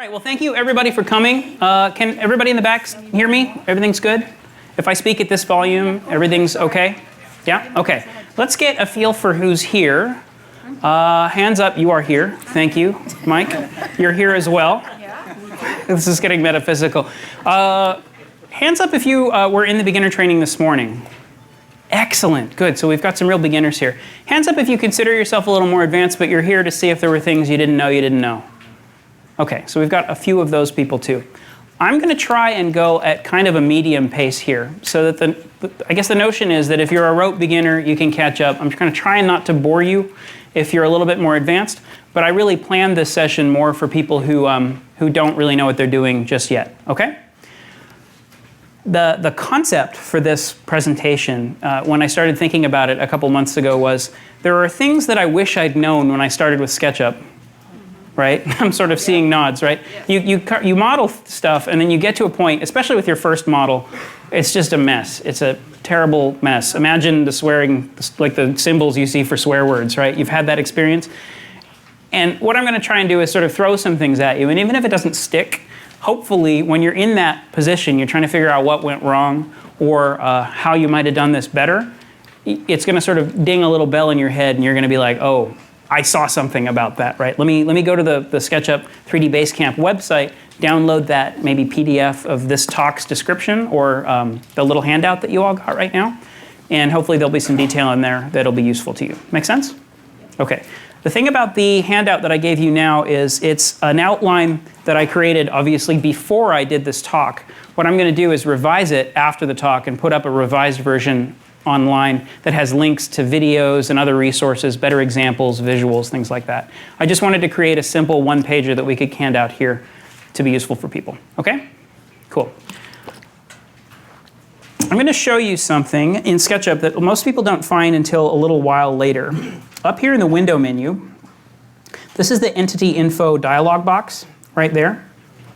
right, well, thank you everybody for coming. Can everybody in the back hear me? Everything's good? If I speak at this volume, everything's okay? Yeah? Okay. Let's get a feel for who's here. Hands up, you are here. Thank you. Mike, you're here as well. This is getting metaphysical. Hands up if you were in the beginner training this morning. Excellent, good. So we've got some real beginners here. Hands up if you consider yourself a little more advanced, but you're here to see if there were things you didn't know. Okay, so we've got a few of those people too. I'm going to try and go at kind of a medium pace here, so that I guess the notion is that if you're a rote beginner, you can catch up. I'm going to try not to bore you if you're a little bit more advanced, but I really planned this session more for people who don't really know what they're doing just yet, okay? The concept for this presentation, when I started thinking about it a couple months ago, was there are things that I wish I'd known when I started with SketchUp, right? I'm sort of seeing nods, right? You model stuff, and then you get to a point, especially with your first model, it's just a mess. It's a terrible mess. Imagine the swearing, like the symbols you see for swear words, right? You've had that experience. And what I'm going to try and do is sort of throw some things at you, and even if it doesn't stick, hopefully, when you're in that position, you're trying to figure out what went wrong or how you might have done this better, it's going to sort of ding a little bell in your head, and you're going to be like, oh, I saw something about that, right? Let me go to the SketchUp 3D Basecamp website, download that maybe PDF of this talk's description or the little handout that you all got right now, and hopefully there'll be some detail in there that'll be useful to you. Make sense? Okay. The thing about the handout that I gave you now is it's an outline that I created, obviously, before I did this talk. What I'm going to do is revise it after the talk and put up a revised version online that has links to videos and other resources, better examples, visuals, things like that. I just wanted to create a simple one-pager that we could hand out here to be useful for people. Okay? Cool. I'm going to show you something in SketchUp that most people don't find until a little while later. Up here in the window menu, this is the Entity Info dialog box right there.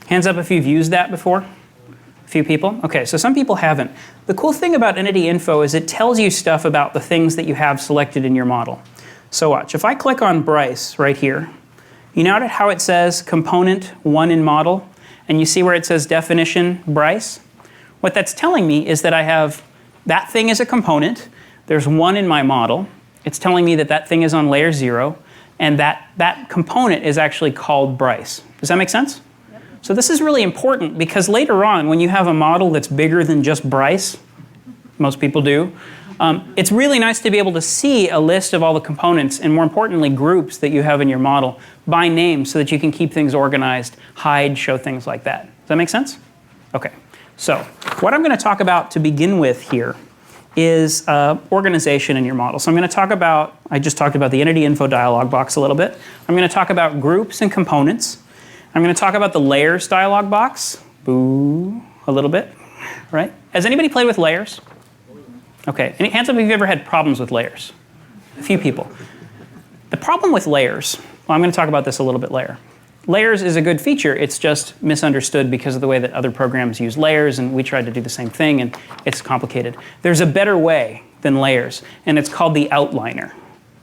Hands up if you've used that before. A few people? Okay, so some people haven't. The cool thing about Entity Info is it tells you stuff about the things that you have selected in your model. So watch, if I click on Bryce right here, you notice how it says Component 1 in Model, and you see where it says Definition Bryce? What that's telling me is that I have that thing as a component, there's 1 in my model, it's telling me that that thing is on layer 0, and that component is actually called Bryce. Does that make sense? Yep. So this is really important because later on, when you have a model that's bigger than just Bryce, most people do, it's really nice to be able to see a list of all the components and, more importantly, groups that you have in your model by name so that you can keep things organized, hide, show things like that. Does that make sense? Okay. So what I'm going to talk about to begin with here is organization in your model. So I'm going to talk about, I just talked about the Entity Info dialog box a little bit. I'm going to talk about groups and components. I'm going to talk about the layers dialog box, boo, a little bit, right? Has anybody played with layers? Okay, any hands up if you've ever had problems with layers? A few people. The problem with layers, well, I'm going to talk about this a little bit later. Layers is a good feature, it's just misunderstood because of the way that other programs use layers, and we tried to do the same thing, and it's complicated. There's a better way than layers, and it's called the outliner.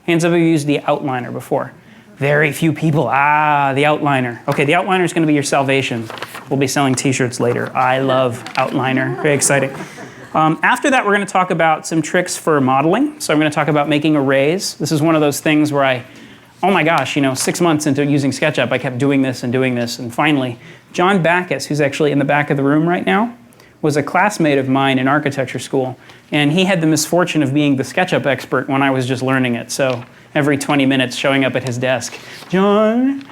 Hands up if you used the outliner before. Very few people. Ah, the outliner. Okay, the outliner is going to be your salvation. We'll be selling t-shirts later. I love outliner, very exciting. After that, we're going to talk about some tricks for modeling. So I'm going to talk about making arrays. This is one of those things where oh my gosh, 6 months into using SketchUp, I kept doing this, and finally, John Backus, who's actually in the back of the room right now, was a classmate of mine in architecture school, and he had the misfortune of being the SketchUp expert when I was just learning it, so every 20 minutes showing up at his desk, John,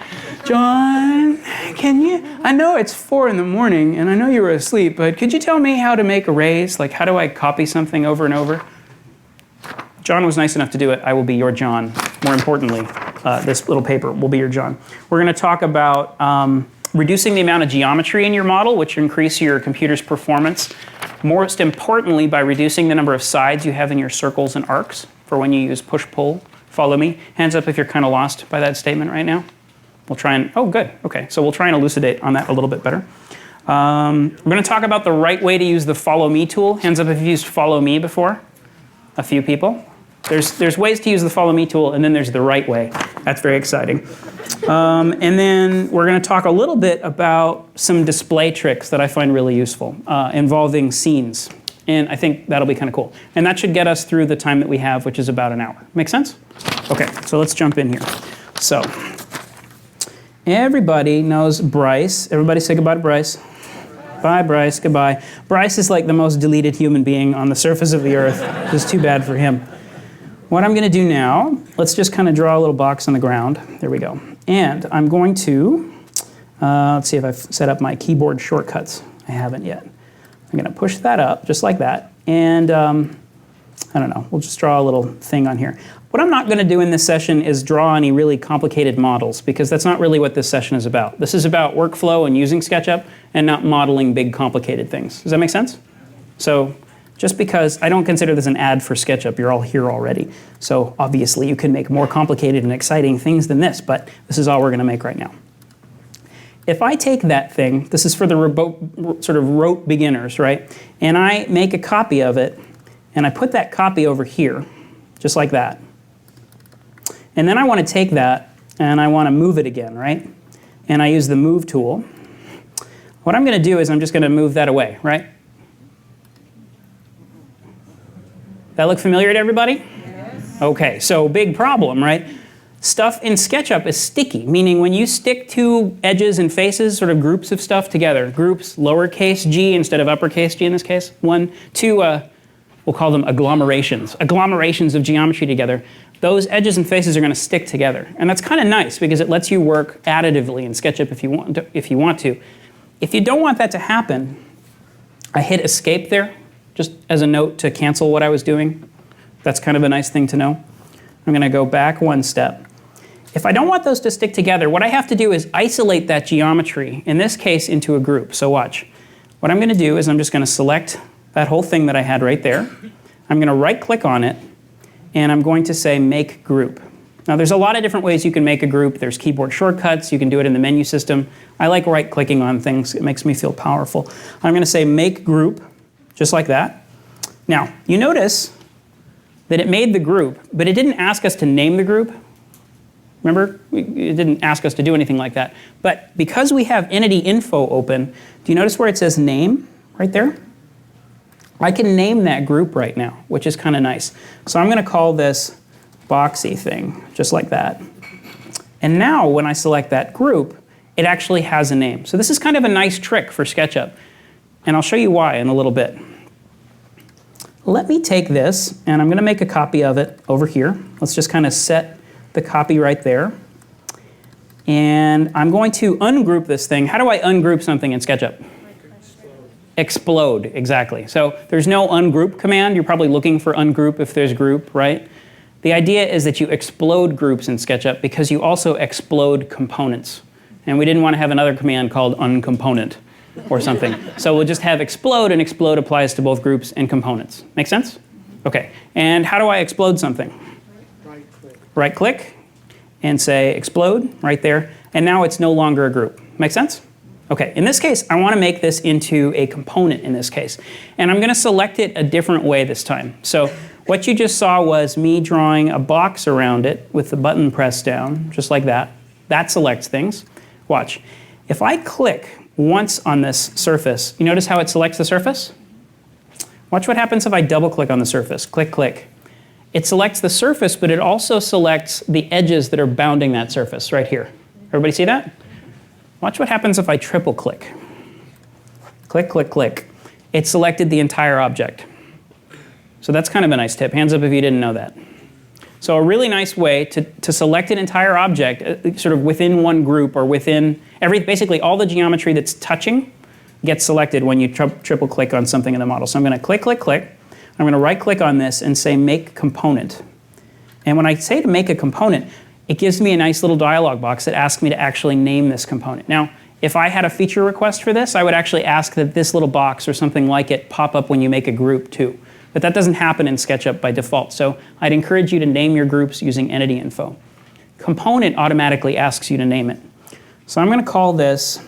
can you, I know it's 4 in the morning, and I know you were asleep, but could you tell me how to make arrays? Like, how do I copy something over and over? John was nice enough to do it. I will be your John. More importantly, this little paper will be your John. We're going to talk about reducing the amount of geometry in your model, which increase your computer's performance. Most importantly, by reducing the number of sides you have in your circles and arcs for when you use push-pull. Follow me. Hands up if you're kind of lost by that statement right now. We'll try and, oh, good. Okay, so we'll try and elucidate on that a little bit better. We're going to talk about the right way to use the Follow Me tool. Hands up if you've used Follow Me before. A few people. There's ways to use the follow me tool, and then there's the right way. That's very exciting. And then we're going to talk a little bit about some display tricks that I find really useful involving scenes. And I think that'll be kind of cool. And that should get us through the time that we have, which is about an hour. Make sense? Okay, so let's jump in here. So everybody knows Bryce. Everybody say goodbye to Bryce. Bye, Bryce. Goodbye. Bryce is like the most deleted human being on the surface of the earth. It's too bad for him. What I'm going to do now, let's just kind of draw a little box on the ground. There we go. And I'm going to, let's see if I've set up my keyboard shortcuts. I haven't yet. I'm going to push that up just like that. And I don't know, we'll just draw a little thing on here. What I'm not going to do in this session is draw any really complicated models, because that's not really what this session is about. This is about workflow and using SketchUp and not modeling big complicated things. Does that make sense? So just because I don't consider this an ad for SketchUp, you're all here already. So obviously you can make more complicated and exciting things than this, but this is all we're going to make right now. If I take that thing, this is for the sort of rote beginners, right? And I make a copy of it, and I put that copy over here, just like that. And then I want to take that, and I want to move it again, right? And I use the move tool. What I'm going to do is I'm just going to move that away, right? That look familiar to everybody? Yes. Okay, so big problem, right? Stuff in SketchUp is sticky, meaning when you stick two edges and faces, sort of groups of stuff together, groups, lowercase g instead of uppercase g in this case, two, we'll call them agglomerations of geometry together, those edges and faces are going to stick together. And that's kind of nice because it lets you work additively in SketchUp if you want to. If you don't want that to happen, I hit escape there, just as a note to cancel what I was doing. That's kind of a nice thing to know. I'm going to go back one step. If I don't want those to stick together, what I have to do is isolate that geometry, in this case, into a group. So watch. What I'm going to do is I'm just going to select that whole thing that I had right there. I'm going to right-click on it, and I'm going to say Make Group. Now, there's a lot of different ways you can make a group. There's keyboard shortcuts. You can do it in the menu system. I like right-clicking on things. It makes me feel powerful. I'm going to say Make Group, just like that. Now, you notice that it made the group, but it didn't ask us to name the group. Remember? It didn't ask us to do anything like that. But because we have entity info open, do you notice where it says name right there? I can name that group right now, which is kind of nice. So I'm going to call this boxy thing, just like that. And now when I select that group, it actually has a name. So this is kind of a nice trick for SketchUp. And I'll show you why in a little bit. Let me take this, and I'm going to make a copy of it over here. Let's just kind of set the copy right there. And I'm going to ungroup this thing. How do I ungroup something in SketchUp? Explode, exactly. So there's no ungroup command. You're probably looking for ungroup if there's group, right? The idea is that you explode groups in SketchUp because you also explode components. And we didn't want to have another command called uncomponent or something. So we'll just have explode, and explode applies to both groups and components. Make sense? Okay. And how do I explode something? Right-click and say explode right there. And now it's no longer a group. Make sense? Okay, in this case, I want to make this into a component in this case. And I'm going to select it a different way this time. So what you just saw was me drawing a box around it with the button pressed down, just like that. That selects things. Watch. If I click once on this surface, you notice how it selects the surface? Watch what happens if I double-click on the surface. Click, click. It selects the surface, but it also selects the edges that are bounding that surface right here. Everybody see that? Watch what happens if I triple click. Click, click, click. It selected the entire object. So that's kind of a nice tip. Hands up if you didn't know that. So a really nice way to select an entire object sort of within one group or within basically all the geometry that's touching gets selected when you triple click on something in the model. So I'm going to click, click, click. I'm going to right-click on this and say Make Component. And when I say to make a component, it gives me a nice little dialog box that asks me to actually name this component. Now, if I had a feature request for this, I would actually ask that this little box or something like it pop up when you make a group too. But that doesn't happen in SketchUp by default. So I'd encourage you to name your groups using entity info. Component automatically asks you to name it. So I'm going to call this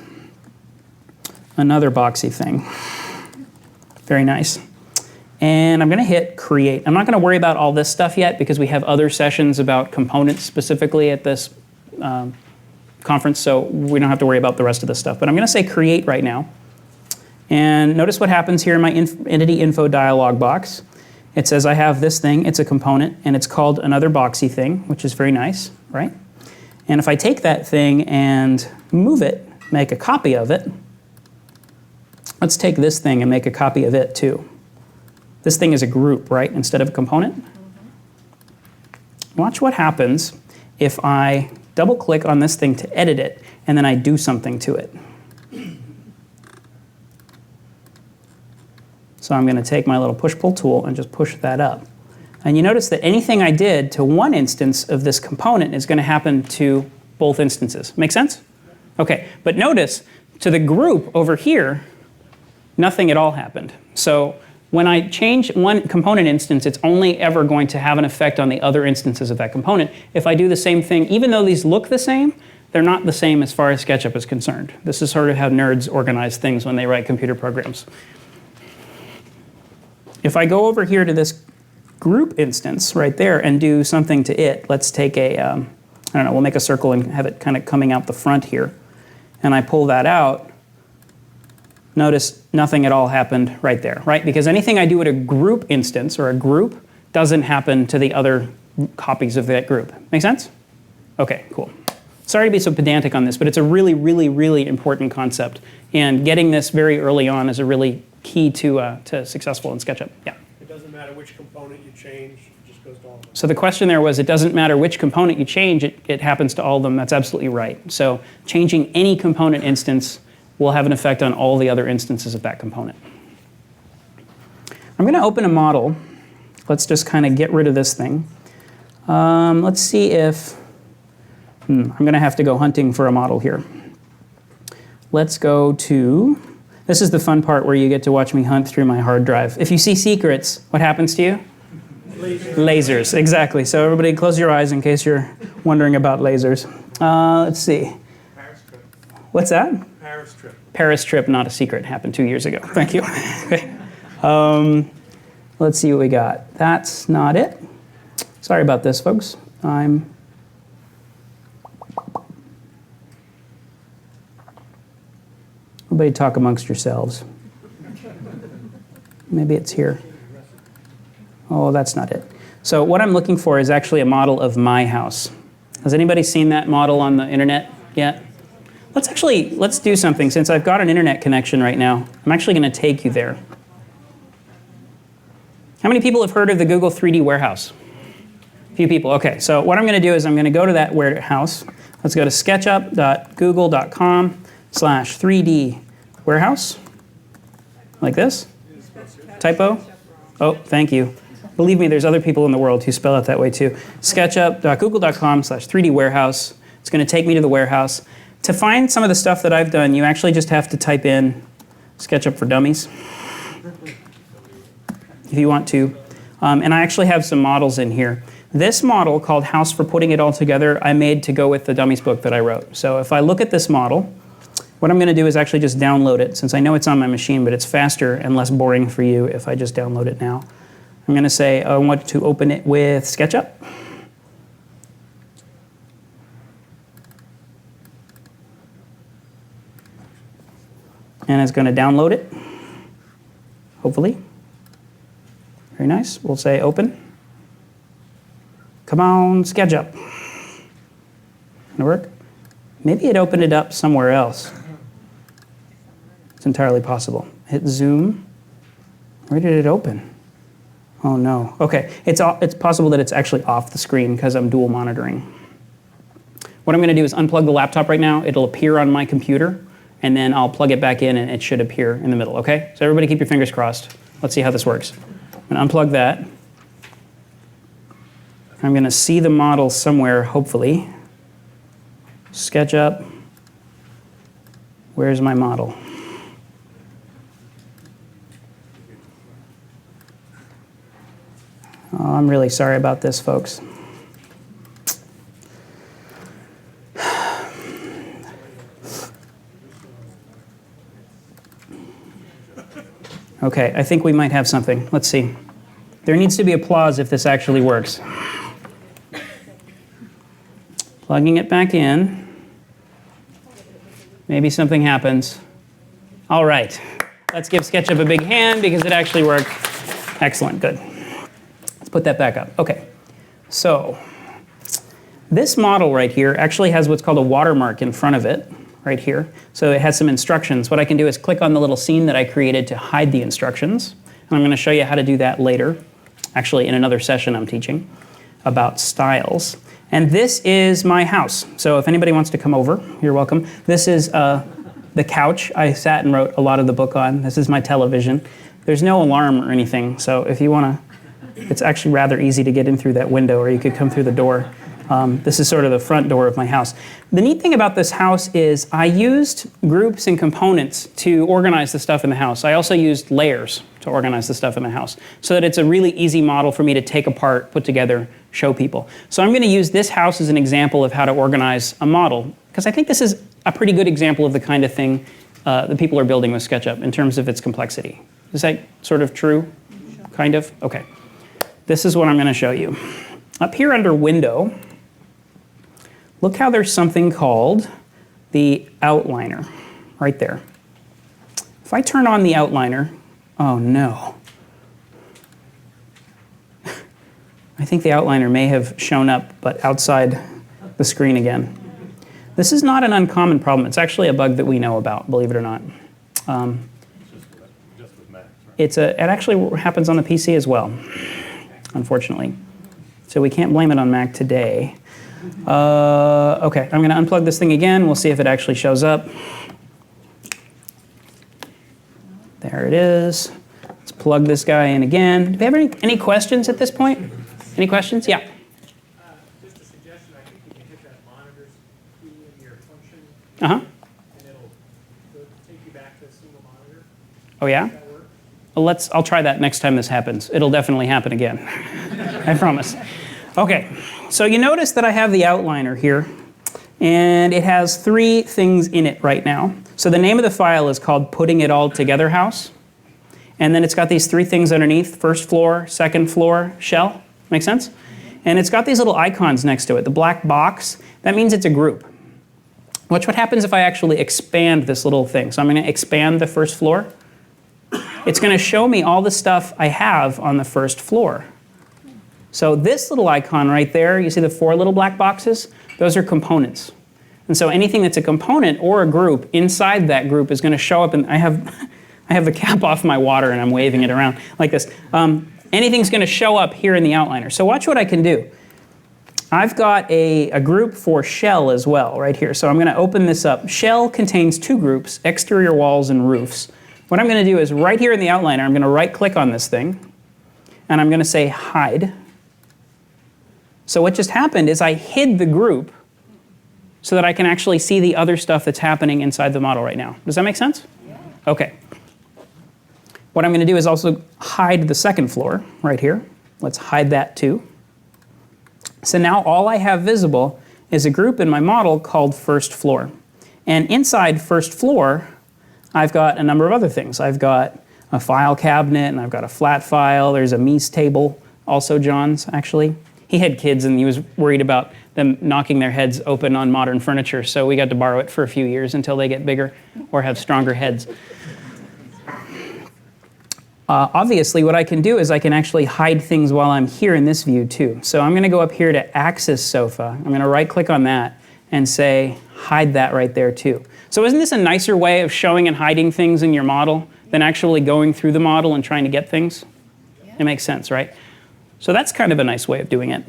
another boxy thing. Very nice. And I'm going to hit create. I'm not going to worry about all this stuff yet because we have other sessions about components specifically at this conference, so we don't have to worry about the rest of this stuff. But I'm going to say create right now. And notice what happens here in my entity info dialog box. It says I have this thing, it's a component, and it's called another boxy thing, which is very nice, right? And if I take that thing and move it, make a copy of it, let's take this thing and make a copy of it too. This thing is a group, right, instead of a component? Mm-hmm. Watch what happens if I double-click on this thing to edit it, and then I do something to it. So I'm going to take my little push-pull tool and just push that up. And you notice that anything I did to one instance of this component is going to happen to both instances. Make sense? Okay, but notice, to the group over here, nothing at all happened. So when I change one component instance, it's only ever going to have an effect on the other instances of that component. If I do the same thing, even though these look the same, they're not the same as far as SketchUp is concerned. This is sort of how nerds organize things when they write computer programs. If I go over here to this group instance right there and do something to it, let's take a, I don't know, we'll make a circle and have it kind of coming out the front here. And I pull that out. Notice nothing at all happened right there, right? Because anything I do at a group instance or a group doesn't happen to the other copies of that group. Make sense? Okay, cool. Sorry to be so pedantic on this, but it's a really, really, really important concept. And getting this very early on is a really key to successful in SketchUp. Yeah? It doesn't matter which component you change, it just goes to all of them. So the question there was, it doesn't matter which component you change, it happens to all of them. That's absolutely right. So changing any component instance will have an effect on all the other instances of that component. I'm going to open a model. Let's just kind of get rid of this thing. Let's see if, I'm going to have to go hunting for a model here. Let's go to, this is the fun part where you get to watch me hunt through my hard drive. If you see secrets, what happens to you? Lasers. Lasers, exactly. So everybody close your eyes in case you're wondering about lasers. Let's see. Paris trip. What's that? Paris trip. Paris trip, not a secret, happened 2 years ago. Thank you. Okay. Let's see what we got. That's not it. Sorry about this, folks. Everybody talk amongst yourselves. Maybe it's here. Oh, that's not it. So what I'm looking for is actually a model of my house. Has anybody seen that model on the internet yet? Let's do something. Since I've got an internet connection right now, I'm actually going to take you there. How many people have heard of the Google 3D warehouse? A few people. Okay, so what I'm going to do is I'm going to go to that warehouse. Let's go to sketchup.google.com/3D warehouse. Like this? Typo? Oh, thank you. Believe me, there's other people in the world who spell it that way too. sketchup.google.com/3D warehouse. It's going to take me to the warehouse. To find some of the stuff that I've done, you actually just have to type in SketchUp for Dummies, if you want to. And I actually have some models in here. This model, called House for Putting It All Together, I made to go with the Dummies book that I wrote. So if I look at this model, what I'm going to do is actually just download it, since I know it's on my machine, but it's faster and less boring for you if I just download it now. I'm going to say I want to open it with SketchUp. And it's going to download it, hopefully. Very nice. We'll say open. Come on, SketchUp. Gonna work? Maybe it opened it up somewhere else. It's entirely possible. Hit zoom. Where did it open? Oh no. Okay, it's possible that it's actually off the screen because I'm dual monitoring. What I'm going to do is unplug the laptop right now. It'll appear on my computer, and then I'll plug it back in and it should appear in the middle, okay? So everybody keep your fingers crossed. Let's see how this works. I'm going to unplug that. I'm going to see the model somewhere, hopefully. SketchUp. Where's my model? Oh, I'm really sorry about this, folks. Okay, I think we might have something. Let's see. There needs to be applause if this actually works. Plugging it back in. Maybe something happens. All right. Let's give SketchUp a big hand because it actually worked. Excellent, good. Let's put that back up. Okay, so this model right here actually has what's called a watermark in front of it, right here. So it has some instructions. What I can do is click on the little scene that I created to hide the instructions. And I'm going to show you how to do that later, actually in another session I'm teaching about styles. And this is my house. So if anybody wants to come over, you're welcome. This is the couch I sat and wrote a lot of the book on. This is my television. There's no alarm or anything, so if you want to, it's actually rather easy to get in through that window, or you could come through the door. This is sort of the front door of my house. The neat thing about this house is I used groups and components to organize the stuff in the house. I also used layers to organize the stuff in the house, so that it's a really easy model for me to take apart, put together, show people. So I'm going to use this house as an example of how to organize a model, because I think this is a pretty good example of the kind of thing that people are building with SketchUp in terms of its complexity. Is that sort of true? Kind of? Okay. This is what I'm going to show you. Up here under Window, look how there's something called the outliner right there. If I turn on the outliner, oh no. I think the outliner may have shown up, but outside the screen again. This is not an uncommon problem. It's actually a bug that we know about, believe it or not. Just with Mac, right? It actually happens on the PC as well, unfortunately. So we can't blame it on Mac today. Okay, I'm going to unplug this thing again. We'll see if it actually shows up. There it is. Let's plug this guy in again. Do we have any questions at this point? Any questions? Yeah. Just a suggestion, I think you can hit that monitors key in your function, Uh-huh. and it'll take you back to a single monitor. Oh, yeah? Does that work? Well, I'll try that next time this happens. It'll definitely happen again. I promise. Okay, so you notice that I have the outliner here, and it has 3 things in it right now. So the name of the file is called Putting It All Together House. And then it's got these 3 things underneath: first floor, second floor, shell. Make sense? And it's got these little icons next to it. The black box, that means it's a group. Watch what happens if I actually expand this little thing. So I'm going to expand the first floor. It's going to show me all the stuff I have on the first floor. So this little icon right there, you see the 4 little black boxes? Those are components. And so anything that's a component or a group inside that group is going to show up, and I have the cap off my water and I'm waving it around like this. Anything's going to show up here in the outliner. So watch what I can do. I've got a group for shell as well right here. So I'm going to open this up. Shell contains 2 groups: exterior walls and roofs. What I'm going to do is right here in the outliner, I'm going to right click on this thing and I'm going to say hide. So what just happened is I hid the group so that I can actually see the other stuff that's happening inside the model right now. Does that make sense? Yeah. Okay. What I'm going to do is also hide the second floor right here. Let's hide that too. So now all I have visible is a group in my model called first floor. And inside first floor, I've got a number of other things. I've got a file cabinet, and I've got a flat file. There's a Mies table, also John's, actually. He had kids, and he was worried about them knocking their heads open on modern furniture, so we got to borrow it for a few years until they get bigger or have stronger heads. Obviously, what I can do is I can actually hide things while I'm here in this view, too. So I'm going to go up here to Axis Sofa. I'm going to right-click on that and say, hide that right there, too. So isn't this a nicer way of showing and hiding things in your model than actually going through the model and trying to get things? Yeah. It makes sense, right? So that's kind of a nice way of doing it.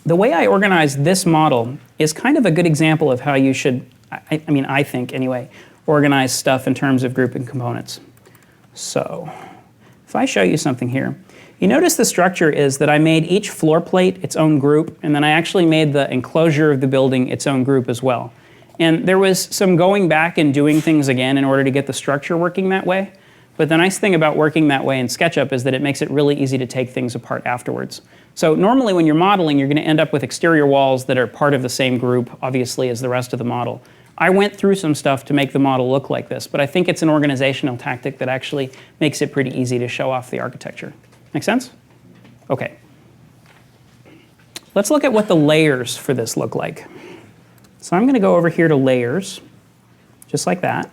The way I organize this model is kind of a good example of how you should, I think anyway, organize stuff in terms of group and components. So if I show you something here, you notice the structure is that I made each floor plate its own group, and then I actually made the enclosure of the building its own group as well. And there was some going back and doing things again in order to get the structure working that way. But the nice thing about working that way in SketchUp is that it makes it really easy to take things apart afterwards. So normally when you're modeling, you're going to end up with exterior walls that are part of the same group, obviously, as the rest of the model. I went through some stuff to make the model look like this, but I think it's an organizational tactic that actually makes it pretty easy to show off the architecture. Make sense? Okay. Let's look at what the layers for this look like. So I'm going to go over here to layers, just like that.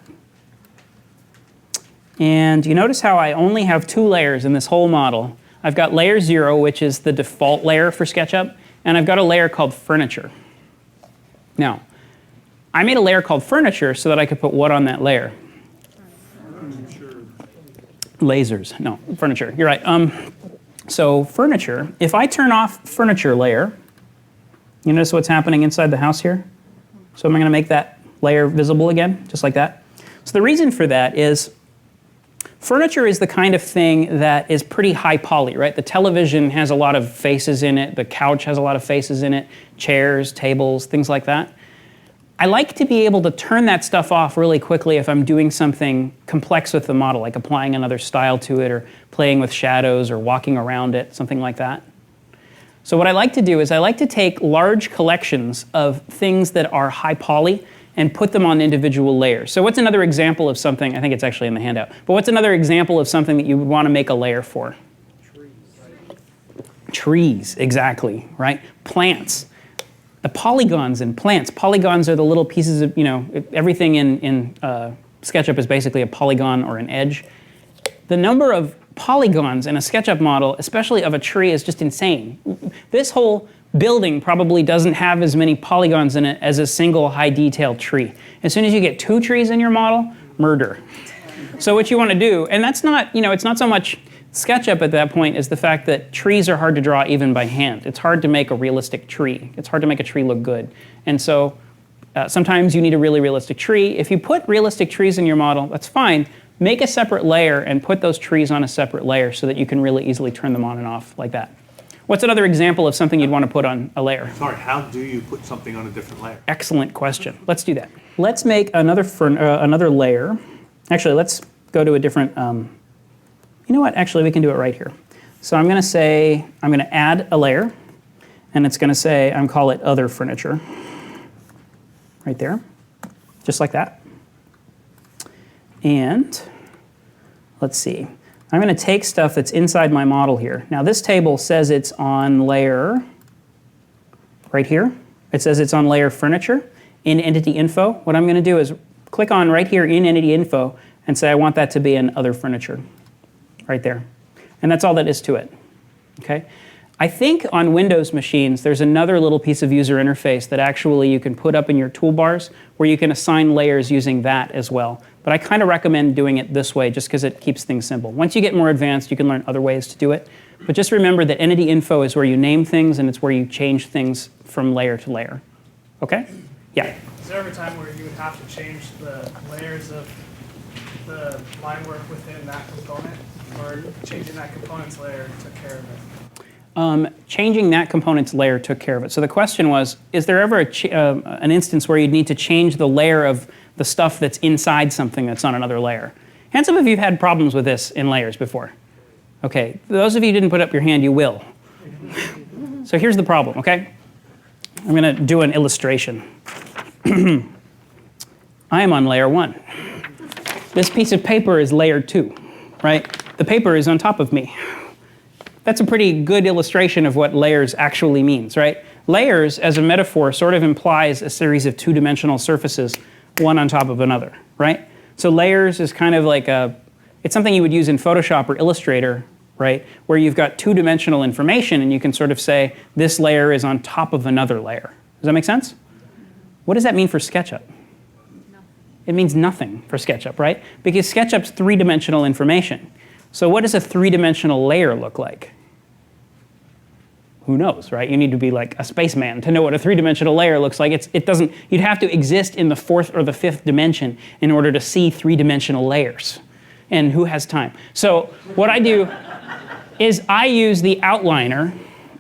And you notice how I only have 2 layers in this whole model. I've got layer 0, which is the default layer for SketchUp, and I've got a layer called furniture. Now, I made a layer called furniture so that I could put what on that layer? Lasers. No, furniture. You're right. So furniture, if I turn off furniture layer, you notice what's happening inside the house here? So am I going to make that layer visible again, just like that? So the reason for that is furniture is the kind of thing that is pretty high poly, right? The television has a lot of faces in it. The couch has a lot of faces in it. Chairs, tables, things like that. I like to be able to turn that stuff off really quickly if I'm doing something complex with the model, like applying another style to it or playing with shadows or walking around it, something like that. So what I like to do is I like to take large collections of things that are high poly and put them on individual layers. So what's another example of something, I think it's actually in the handout, but what's another example of something that you would want to make a layer for? Trees, exactly, right? Plants. The polygons in plants. Polygons are the little pieces of, everything in SketchUp is basically a polygon or an edge. The number of polygons in a SketchUp model, especially of a tree, is just insane. This whole building probably doesn't have as many polygons in it as a single high detail tree. As soon as you get 2 trees in your model, murder. So what you want to do, and that's not, it's not so much SketchUp at that point is the fact that trees are hard to draw even by hand. It's hard to make a realistic tree. It's hard to make a tree look good. And so sometimes you need a really realistic tree. If you put realistic trees in your model, that's fine. Make a separate layer and put those trees on a separate layer so that you can really easily turn them on and off like that. What's another example of something you'd want to put on a layer? Sorry, how do you put something on a different layer? Excellent question. Let's do that. Let's make another layer. Actually, let's go to a different... you know what? Actually, we can do it right here. So I'm going to say, I'm going to add a layer, and it's going to say, I'm call it other furniture. Right there. Just like that. And let's see. I'm going to take stuff that's inside my model here. Now this table says it's on layer right here. It says it's on layer furniture in entity info. What I'm going to do is click on right here in entity info and say I want that to be an other furniture. Right there. And that's all that is to it. Okay? I think on Windows machines there's another little piece of user interface that actually you can put up in your toolbars where you can assign layers using that as well. But I kind of recommend doing it this way just because it keeps things simple. Once you get more advanced, you can learn other ways to do it. But just remember that entity info is where you name things and it's where you change things from layer to layer. Okay? Yeah? Is there ever a time where you would have to change the layers of the line work within that component? Or changing that component's layer took care of it? Changing that component's layer took care of it. So the question was, is there ever an instance where you'd need to change the layer of the stuff that's inside something that's on another layer? Hands up if you've had problems with this in layers before. Okay, those of you who didn't put up your hand, you will. So here's the problem, okay? I'm going to do an illustration. I am on layer 1. This piece of paper is layer 2, right? The paper is on top of me. That's a pretty good illustration of what layers actually means, right? Layers, as a metaphor, sort of implies a series of 2-dimensional surfaces, one on top of another, right? So layers is kind of like it's something you would use in Photoshop or Illustrator, right? Where you've got 2-dimensional information and you can sort of say, this layer is on top of another layer. Does that make sense? What does that mean for SketchUp? It means nothing for SketchUp, right? Because SketchUp's 3-dimensional information. So what does a 3-dimensional layer look like? Who knows, right? You need to be like a spaceman to know what a 3-dimensional layer looks like. It doesn't, you'd have to exist in the 4th or the 5th dimension in order to see 3-dimensional layers. And who has time? So what I do is I use the outliner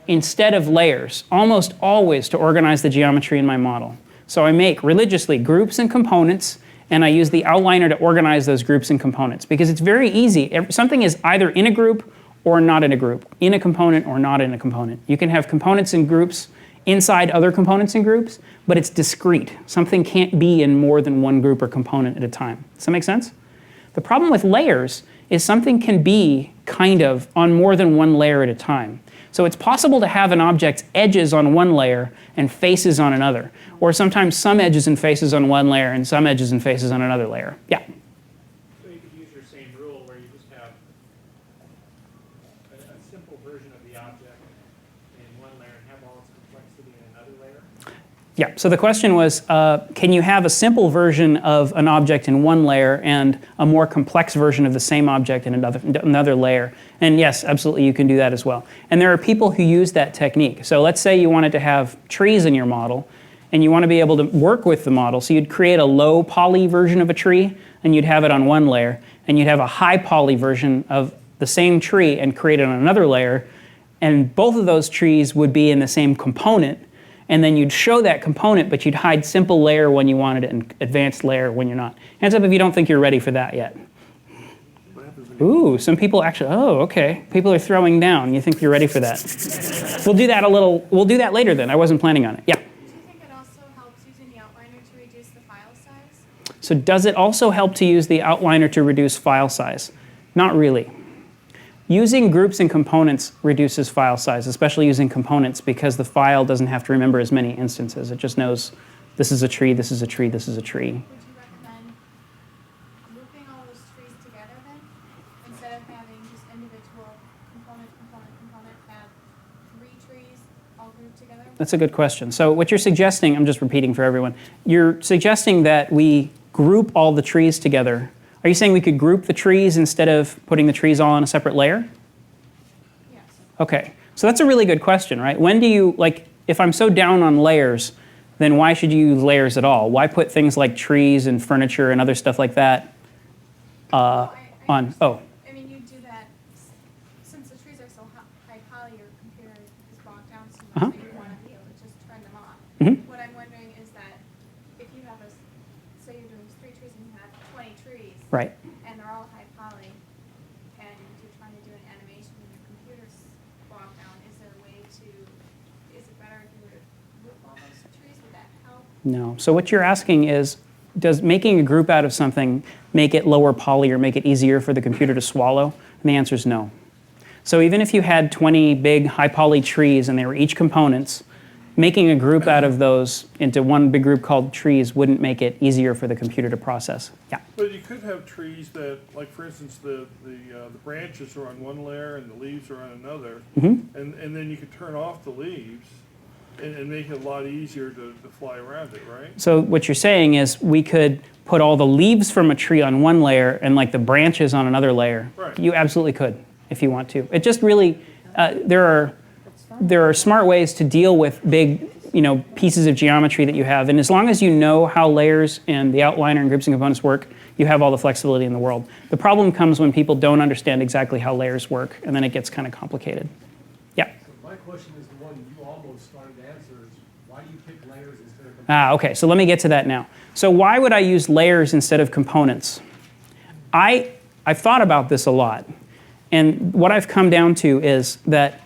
instead of layers, almost always to organize the geometry in my model. So I make religiously groups and components, and I use the outliner to organize those groups and components because it's very easy. Something is either in a group or not in a group, in a component or not in a component. You can have components and groups inside other components and groups, but it's discrete. Something can't be in more than one group or component at a time. Does that make sense? The problem with layers is something can be kind of on more than one layer at a time. So it's possible to have an object's edges on one layer and faces on another, or sometimes some edges and faces on one layer and some edges and faces on another layer. Yeah? So you could use your same rule where you just have a simple version of the object in one layer and have all its complexity in another layer? Yeah, so the question was, can you have a simple version of an object in one layer and a more complex version of the same object in another layer? And yes, absolutely, you can do that as well. And there are people who use that technique. So let's say you wanted to have trees in your model, and you want to be able to work with the model. So you'd create a low poly version of a tree, and you'd have it on one layer, and you'd have a high poly version of the same tree and create it on another layer, and both of those trees would be in the same component, and then you'd show that component, but you'd hide simple layer when you wanted it and advanced layer when you're not. Hands up if you don't think you're ready for that yet. Ooh, some people actually, oh, okay. People are throwing down. You think you're ready for that. We'll do that later then. I wasn't planning on it. Yeah? Do you think it also helps using the outliner to reduce the file size? So does it also help to use the outliner to reduce file size? Not really. Using groups and components reduces file size, especially using components, because the file doesn't have to remember as many instances. It just knows this is a tree, this is a tree, this is a tree. Would you recommend grouping all those trees together then? Instead of having just individual component, have 3 trees all grouped together? That's a good question. So what you're suggesting, I'm just repeating for everyone, you're suggesting that we group all the trees together. Are you saying we could group the trees instead of putting the trees all on a separate layer? Yes. Okay, so that's a really good question, right? When do you, like, if I'm so down on layers, then why should you use layers at all? Why put things like trees and furniture and other stuff like that on, oh. I mean, you do that, since the trees are so high poly, your computer is bogged down so much that you want to be able to just turn them on. What I'm wondering is that if you have say you're doing 3 trees and you have 20 trees, Right. and they're all high poly, and you're trying to do an animation and your computer's bogged down, is it better if you were to group all those trees? Would that help? No. So what you're asking is, does making a group out of something make it lower poly or make it easier for the computer to swallow? And the answer is no. So even if you had 20 big high poly trees and they were each components, making a group out of those into one big group called trees wouldn't make it easier for the computer to process. Yeah. But you could have trees that, like for instance, the branches are on one layer and the leaves are on another, and then you could turn off the leaves and make it a lot easier to fly around it, right? So what you're saying is we could put all the leaves from a tree on one layer and like the branches on another layer. Right. You absolutely could if you want to. It just really, there are smart ways to deal with big, pieces of geometry that you have, and as long as you know how layers and the outliner and groups and components work, you have all the flexibility in the world. The problem comes when people don't understand exactly how layers work, and then it gets kind of complicated. Yeah. So my question is the one you almost started to answer is why do you pick layers instead of components? Okay, so let me get to that now. So why would I use layers instead of components? I've thought about this a lot, and what I've come down to is that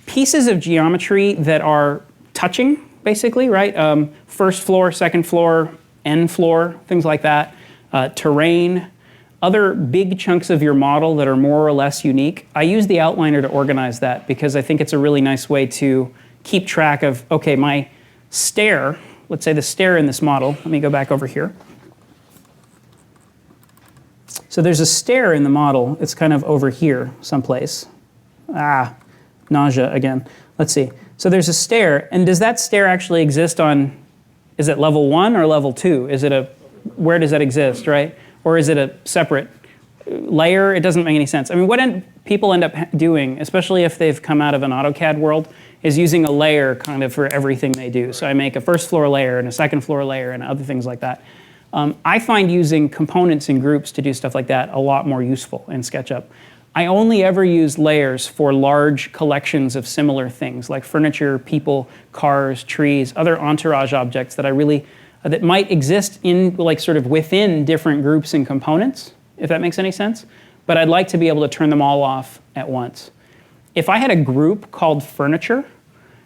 pieces of geometry that are touching, basically, right? First floor, second floor, end floor, things like that, terrain, other big chunks of your model that are more or less unique. I use the outliner to organize that because I think it's a really nice way to keep track of, okay, my stair, let's say the stair in this model, let me go back over here. So there's a stair in the model, it's kind of over here someplace. Nausea again. Let's see. So there's a stair, and does that stair actually exist on, is it level 1 or level 2? Where does that exist, right? Or is it a separate layer? It doesn't make any sense. I mean, what people end up doing, especially if they've come out of an AutoCAD world, is using a layer kind of for everything they do. So I make a first floor layer and a second floor layer and other things like that. I find using components and groups to do stuff like that a lot more useful in SketchUp. I only ever use layers for large collections of similar things like furniture, people, cars, trees, other entourage objects that I really, that might exist in like sort of within different groups and components, if that makes any sense. But I'd like to be able to turn them all off at once. If I had a group called furniture,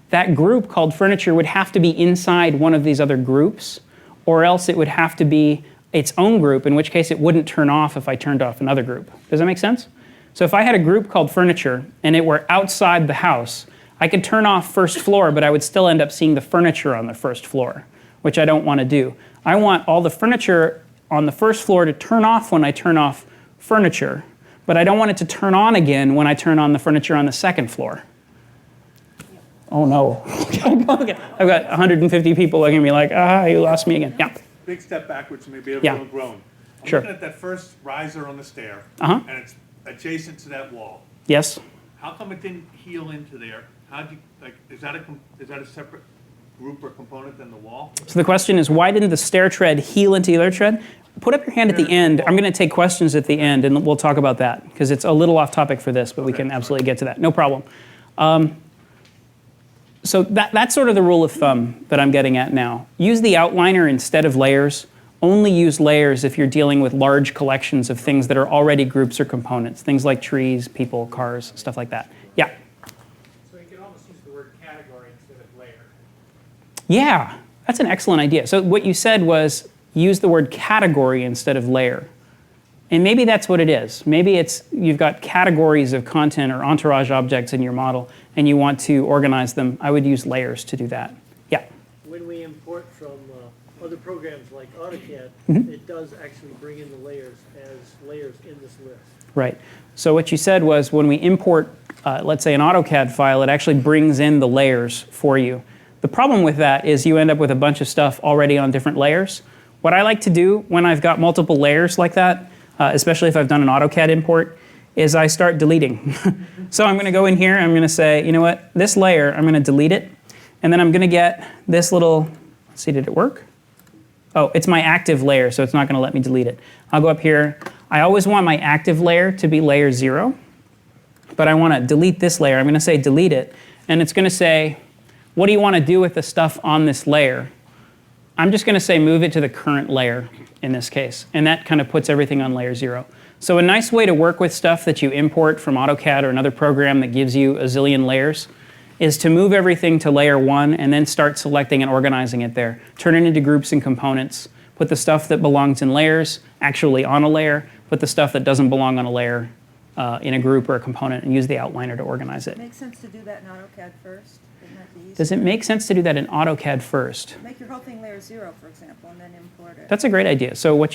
that group called furniture would have to be inside one of these other groups, or else it would have to be its own group, in which case it wouldn't turn off if I turned off another group. Does that make sense? So if I had a group called furniture and it were outside the house, I could turn off first floor, but I would still end up seeing the furniture on the first floor, which I don't want to do. I want all the furniture on the first floor to turn off when I turn off furniture, but I don't want it to turn on again when I turn on the furniture on the second floor. Oh no. I've got 150 people looking at me like, you lost me again. Yeah. Big step backwards, maybe a Yeah. little grown. I'm Sure. looking at that first riser on the stair, Uh-huh. and it's adjacent to that wall. Yes? How come it didn't heal into there? How'd you, like, is that a separate group or component than the wall? So the question is, why didn't the stair tread heal into the other tread? Put up your hand at the end. I'm going to take questions at the end, and we'll talk about that, because it's a little off topic for this, but we can absolutely get to that. No problem. So that's sort of the rule of thumb that I'm getting at now. Use the outliner instead of layers. Only use layers if you're dealing with large collections of things that are already groups or components, things like trees, people, cars, stuff like that. Yeah? So you can almost use the word category instead of layer. Yeah, that's an excellent idea. So what you said was use the word category instead of layer. And maybe that's what it is. Maybe it's you've got categories of content or entourage objects in your model, and you want to organize them. I would use layers to do that. Yeah? When we import from other programs like AutoCAD, it does actually bring in the layers as layers in this list. Right. So what you said was when we import, let's say, an AutoCAD file, it actually brings in the layers for you. The problem with that is you end up with a bunch of stuff already on different layers. What I like to do when I've got multiple layers like that, especially if I've done an AutoCAD import, is I start deleting. So I'm going to go in here, I'm going to say, you know what, this layer, I'm going to delete it, and then I'm going to get this little, let's see, did it work? Oh, it's my active layer, so it's not going to let me delete it. I'll go up here. I always want my active layer to be layer 0, but I want to delete this layer. I'm going to say delete it, and it's going to say, what do you want to do with the stuff on this layer? I'm just going to say move it to the current layer in this case, and that kind of puts everything on layer 0. So a nice way to work with stuff that you import from AutoCAD or another program that gives you a zillion layers is to move everything to layer 1 and then start selecting and organizing it there. Turn it into groups and components. Put the stuff that belongs in layers actually on a layer. Put the stuff that doesn't belong on a layer in a group or a component, and use the outliner to organize it. Makes sense to do that in AutoCAD first. Isn't that the easiest? Does it make sense to do that in AutoCAD first? Make your whole thing layer 0, for example, and then import it. That's a great idea. So what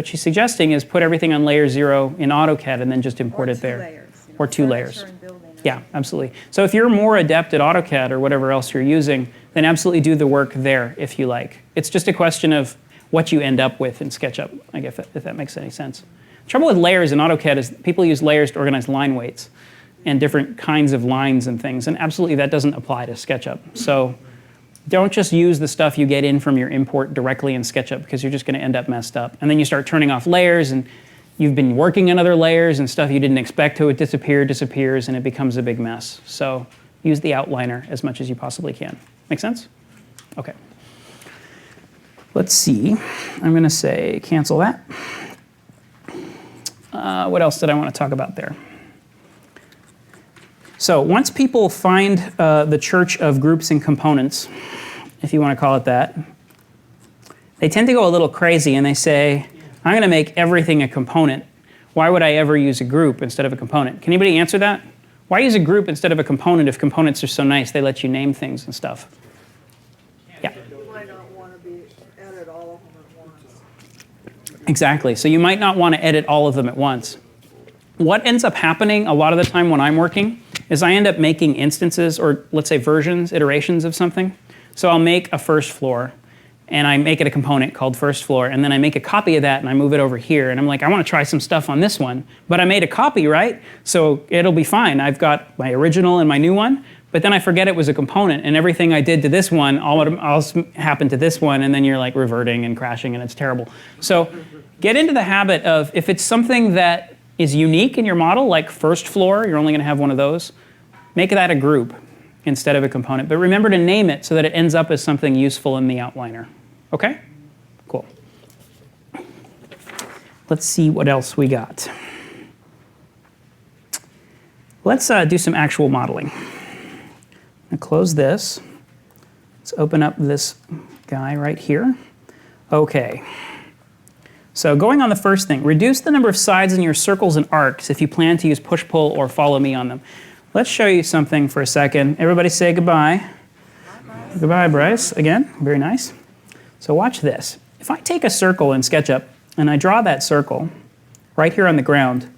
she's suggesting is put everything on layer 0 in AutoCAD and then just import it there. Layers, Or two furniture layers. and building or Yeah, something. absolutely. So if you're more adept at AutoCAD or whatever else you're using, then absolutely do the work there if you like. It's just a question of what you end up with in SketchUp, I guess, if that makes any sense. The trouble with layers in AutoCAD is people use layers to organize line weights and different kinds of lines and things, and absolutely that doesn't apply to SketchUp. So don't just use the stuff you get in from your import directly in SketchUp, because you're just going to end up messed up. And then you start turning off layers, and you've been working on other layers, and stuff you didn't expect to disappears, and it becomes a big mess. So use the outliner as much as you possibly can. Make sense? Okay. Let's see. I'm going to say cancel that. What else did I want to talk about there? So once people find the church of groups and components, if you want to call it that, they tend to go a little crazy and they say, I'm going to make everything a component. Why would I ever use a group instead of a component? Can anybody answer that? Why use a group instead of a component if components are so nice? They let you name things and stuff. Yeah. You might not want to edit all of them at once. Exactly. So you might not want to edit all of them at once. What ends up happening a lot of the time when I'm working is I end up making instances, or let's say versions, iterations of something. So I'll make a first floor, and I make it a component called first floor, and then I make a copy of that and I move it over here, and I'm like, I want to try some stuff on this one, but I made a copy, right? So it'll be fine. I've got my original and my new one, but then I forget it was a component, and everything I did to this one all happened to this one, and then you're like reverting and crashing, and it's terrible. So get into the habit of, if it's something that is unique in your model, like first floor, you're only going to have one of those, make that a group instead of a component. But remember to name it so that it ends up as something useful in the outliner. Okay? Cool. Let's see what else we got. Let's do some actual modeling. I'm going to close this. Let's open up this guy right here. Okay. So going on the first thing, reduce the number of sides in your circles and arcs if you plan to use push-pull or follow me on them. Let's show you something for a second. Everybody say goodbye. Goodbye, Bryce. Again, very nice. So watch this. If I take a circle in SketchUp and I draw that circle right here on the ground,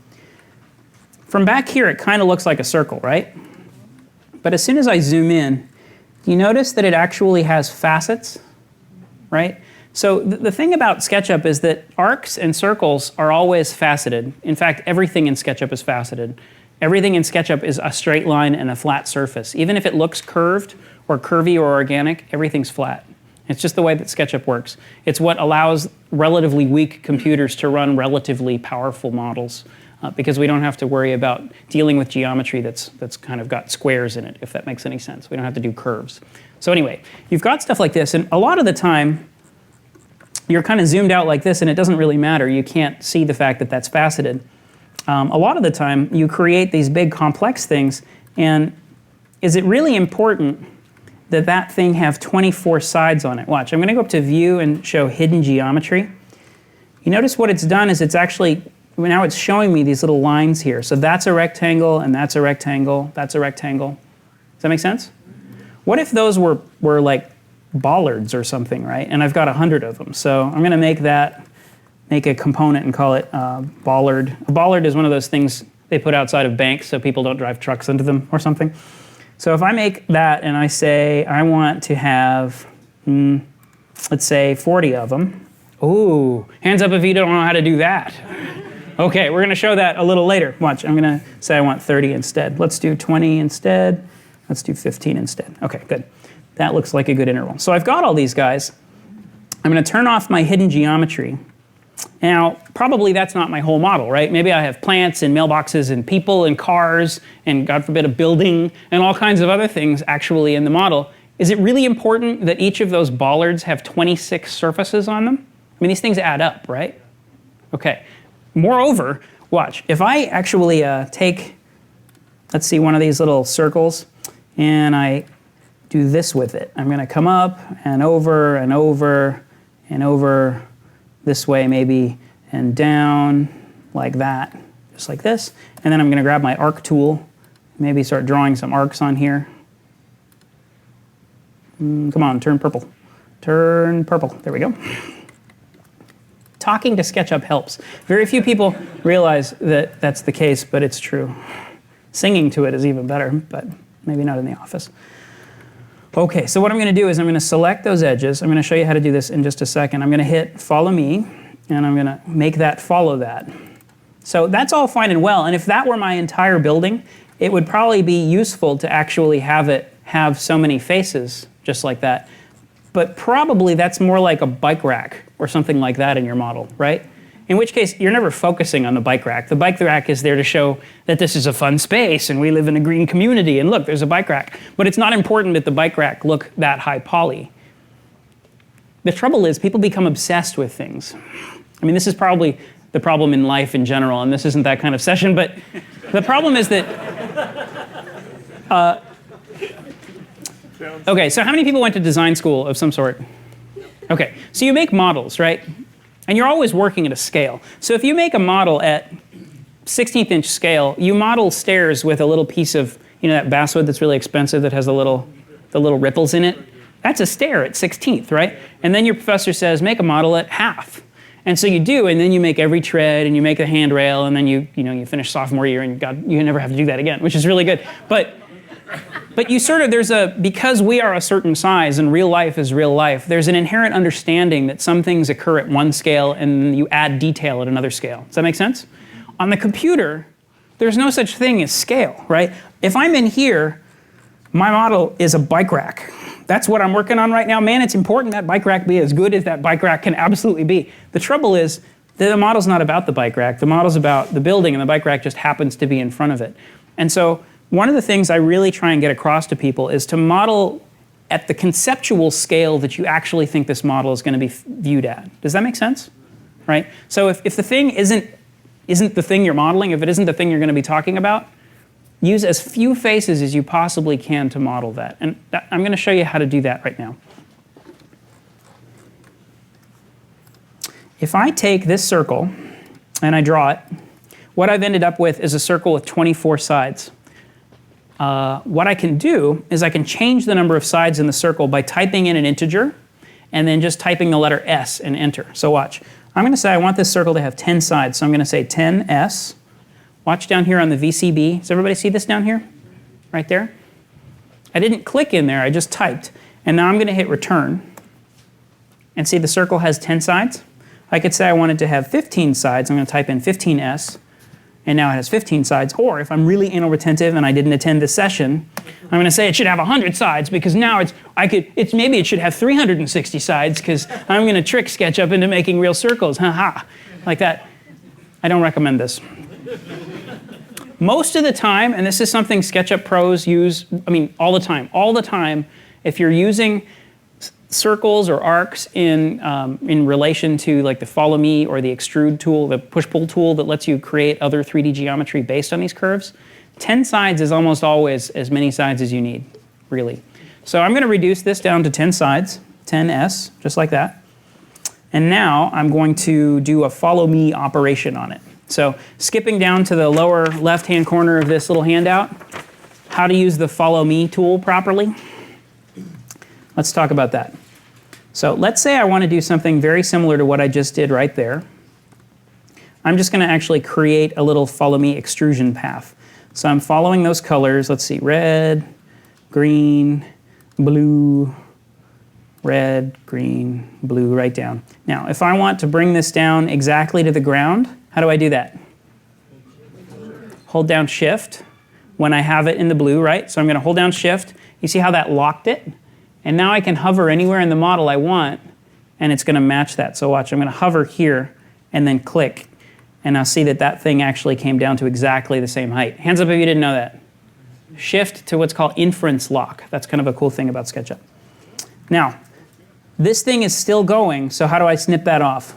from back here it kind of looks like a circle, right? But as soon as I zoom in, you notice that it actually has facets, right? So the thing about SketchUp is that arcs and circles are always faceted. In fact, everything in SketchUp is faceted. Everything in SketchUp is a straight line and a flat surface. Even if it looks curved or curvy or organic, everything's flat. It's just the way that SketchUp works. It's what allows relatively weak computers to run relatively powerful models because we don't have to worry about dealing with geometry that's kind of got squares in it, if that makes any sense. We don't have to do curves. So anyway, you've got stuff like this, and a lot of the time, you're kind of zoomed out like this, and it doesn't really matter. You can't see the fact that that's faceted. A lot of the time, you create these big complex things, and is it really important that that thing have 24 sides on it? Watch, I'm going to go up to View and show Hidden Geometry. You notice what it's done is it's actually, now it's showing me these little lines here. So that's a rectangle, and that's a rectangle, that's a rectangle. Does that make sense? What if those were like bollards or something, right? And I've got 100 of them. So I'm going to make a component and call it bollard. A bollard is one of those things they put outside of banks so people don't drive trucks into them or something. So if I make that and I say I want to have, let's say 40 of them. Ooh, hands up if you don't know how to do that. Okay, we're going to show that a little later. Watch, I'm going to say I want 30 instead. Let's do 20 instead. Let's do 15 instead. Okay, good. That looks like a good interval. So I've got all these guys. I'm going to turn off my hidden geometry. Now, probably that's not my whole model, right? Maybe I have plants and mailboxes and people and cars and, God forbid, a building and all kinds of other things actually in the model. Is it really important that each of those bollards have 26 surfaces on them? I mean, these things add up, right? Okay. Moreover, watch. If I actually take, let's see, one of these little circles and I do this with it. I'm going to come up and over and over and over this way maybe and down like that, just like this. And then I'm going to grab my arc tool, maybe start drawing some arcs on here. Come on, turn purple. Turn purple. There we go. Talking to SketchUp helps. Very few people realize that that's the case, but it's true. Singing to it is even better, but maybe not in the office. Okay, so what I'm going to do is I'm going to select those edges. I'm going to show you how to do this in just a second. I'm going to hit Follow Me, and I'm going to make that follow that. So that's all fine and well, and if that were my entire building, it would probably be useful to actually have it have so many faces, just like that. But probably that's more like a bike rack or something like that in your model, right? In which case, you're never focusing on the bike rack. The bike rack is there to show that this is a fun space and we live in a green community and look, there's a bike rack. But it's not important that the bike rack look that high poly. The trouble is people become obsessed with things. I mean, this is probably the problem in life in general, and this isn't that kind of session, but the problem is that... okay, so how many people went to design school of some sort? Okay, so you make models, right? And you're always working at a scale. So if you make a model at 16th inch scale, you model stairs with a little piece of, you know, that basswood that's really expensive that has the little ripples in it. That's a stair at 16th, right? And then your professor says, make a model at half. And so you do, and then you make every tread, and you make a handrail, and then you finish sophomore year, and you never have to do that again, which is really good. But you sort of, because we are a certain size and real life is real life, there's an inherent understanding that some things occur at one scale and you add detail at another scale. Does that make sense? On the computer, there's no such thing as scale, right? If I'm in here, my model is a bike rack. That's what I'm working on right now. Man, it's important that bike rack be as good as that bike rack can absolutely be. The trouble is that the model's not about the bike rack. The model's about the building, and the bike rack just happens to be in front of it. And so one of the things I really try and get across to people is to model at the conceptual scale that you actually think this model is going to be viewed at. Does that make sense? Right? So if the thing isn't the thing you're modeling, if it isn't the thing you're going to be talking about, use as few faces as you possibly can to model that. And I'm going to show you how to do that right now. If I take this circle and I draw it, what I've ended up with is a circle with 24 sides. What I can do is I can change the number of sides in the circle by typing in an integer and then just typing the letter S and enter. So watch. I'm going to say I want this circle to have 10 sides, so I'm going to say 10S. Watch down here on the VCB. Does everybody see this down here? Right there? I didn't click in there, I just typed. And now I'm going to hit return. And see the circle has 10 sides? I could say I wanted to have 15 sides. I'm going to type in 15S. And now it has 15 sides. Or if I'm really anal retentive and I didn't attend this session, I'm going to say it should have 100 sides because now maybe it should have 360 sides because I'm going to trick SketchUp into making real circles. Ha. Like that. I don't recommend this. Most of the time, and this is something SketchUp pros use, all the time, if you're using circles or arcs in relation to like the follow me or the extrude tool, the push-pull tool that lets you create other 3D geometry based on these curves, 10 sides is almost always as many sides as you need, really. So I'm going to reduce this down to 10 sides, 10S, just like that. And now I'm going to do a follow me operation on it. So skipping down to the lower left-hand corner of this little handout, how to use the follow me tool properly. Let's talk about that. So let's say I want to do something very similar to what I just did right there. I'm just going to actually create a little follow me extrusion path. So I'm following those colors. Let's see, red, green, blue, red, green, blue, right down. Now, if I want to bring this down exactly to the ground, how do I do that? Hold down Shift when I have it in the blue, right? So I'm going to hold down Shift. You see how that locked it? And now I can hover anywhere in the model I want, and it's going to match that. So watch, I'm going to hover here and then click. And I'll see that that thing actually came down to exactly the same height. Hands up if you didn't know that. Shift to what's called inference lock. That's kind of a cool thing about SketchUp. Now, this thing is still going, so how do I snip that off?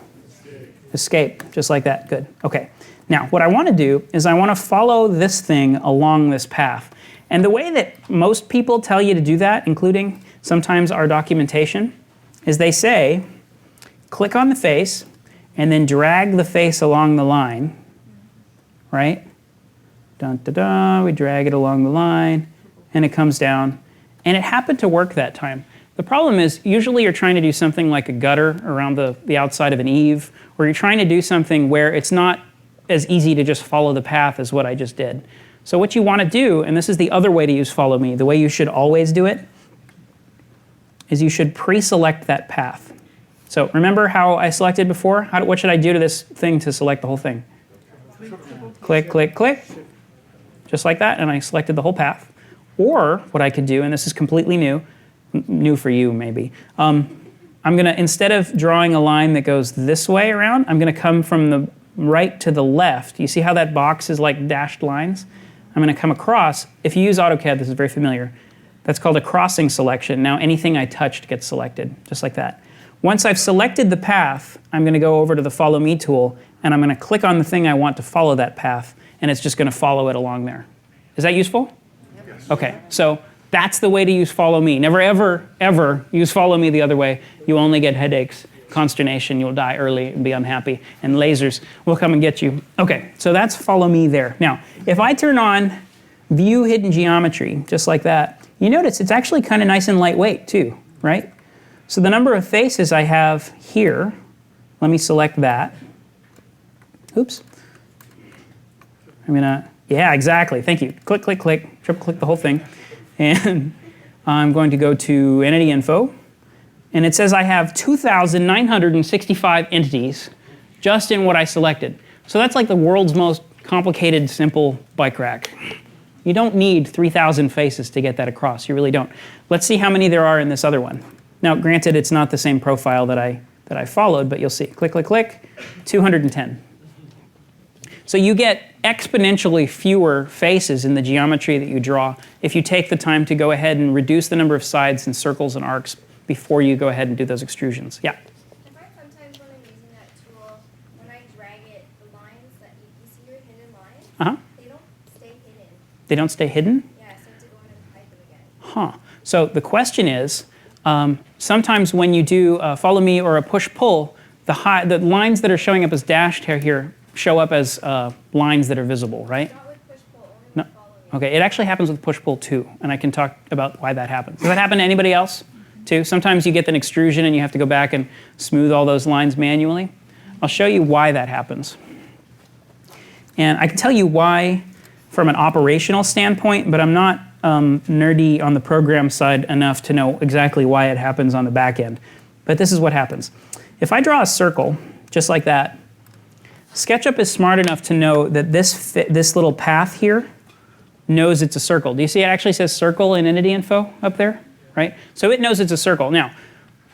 Escape, just like that. Good. Okay. Now, what I want to do is I want to follow this thing along this path. And the way that most people tell you to do that, including sometimes our documentation, is they say, click on the face, and then drag the face along the line, right? Dun, da, da, we drag it along the line, and it comes down. And it happened to work that time. The problem is, usually you're trying to do something like a gutter around the outside of an eave, or you're trying to do something where it's not as easy to just follow the path as what I just did. So what you want to do, and this is the other way to use follow me, the way you should always do it, is you should pre-select that path. So remember how I selected before? What should I do to this thing to select the whole thing? Click, click, click, just like that, and I selected the whole path. Or what I could do, and this is completely new for you maybe, I'm going to, instead of drawing a line that goes this way around, I'm going to come from the right to the left. You see how that box is like dashed lines? I'm going to come across. If you use AutoCAD, this is very familiar. That's called a crossing selection. Now anything I touched gets selected, just like that. Once I've selected the path, I'm going to go over to the Follow Me tool, and I'm going to click on the thing I want to follow that path, and it's just going to follow it along there. Is that useful? Yes. Okay, so that's the way to use Follow Me. Never, ever, ever use Follow Me the other way. You only get headaches, consternation, you'll die early and be unhappy, and lasers will come and get you. Okay, so that's Follow Me there. Now, if I turn on View Hidden Geometry, just like that, you notice it's actually kind of nice and lightweight too, right? So the number of faces I have here, let me select that. Oops. I'm gonna, yeah, exactly, thank you. Click, click, click, triple click the whole thing. And I'm going to go to Entity Info. And it says I have 2,965 entities just in what I selected. So that's like the world's most complicated, simple bike rack. You don't need 3,000 faces to get that across. You really don't. Let's see how many there are in this other one. Now, granted, it's not the same profile that I followed, but you'll see. Click, click, click, 210. So you get exponentially fewer faces in the geometry that you draw if you take the time to go ahead and reduce the number of sides and circles and arcs before you go ahead and do those extrusions. Yeah? I find sometimes when I'm using that tool, when I drag it, the lines that you see your hidden lines, they don't stay hidden. They don't stay hidden? Yeah, so I have to go in and hide them again. Huh. So the question is, sometimes when you do a follow me or a push-pull, the lines that are showing up as dashed here show up as lines that are visible, right? Not with push-pull, only No. with follow me. Okay, it actually happens with push-pull too, and I can talk about why that happens. Does that happen to anybody else too? Sometimes you get an extrusion and you have to go back and smooth all those lines manually. I'll show you why that happens. And I can tell you why from an operational standpoint, but I'm not nerdy on the program side enough to know exactly why it happens on the back end. But this is what happens. If I draw a circle, just like that, SketchUp is smart enough to know that this little path here knows it's a circle. Do you see it actually says circle in entity info up there? Right? So it knows it's a circle. Now,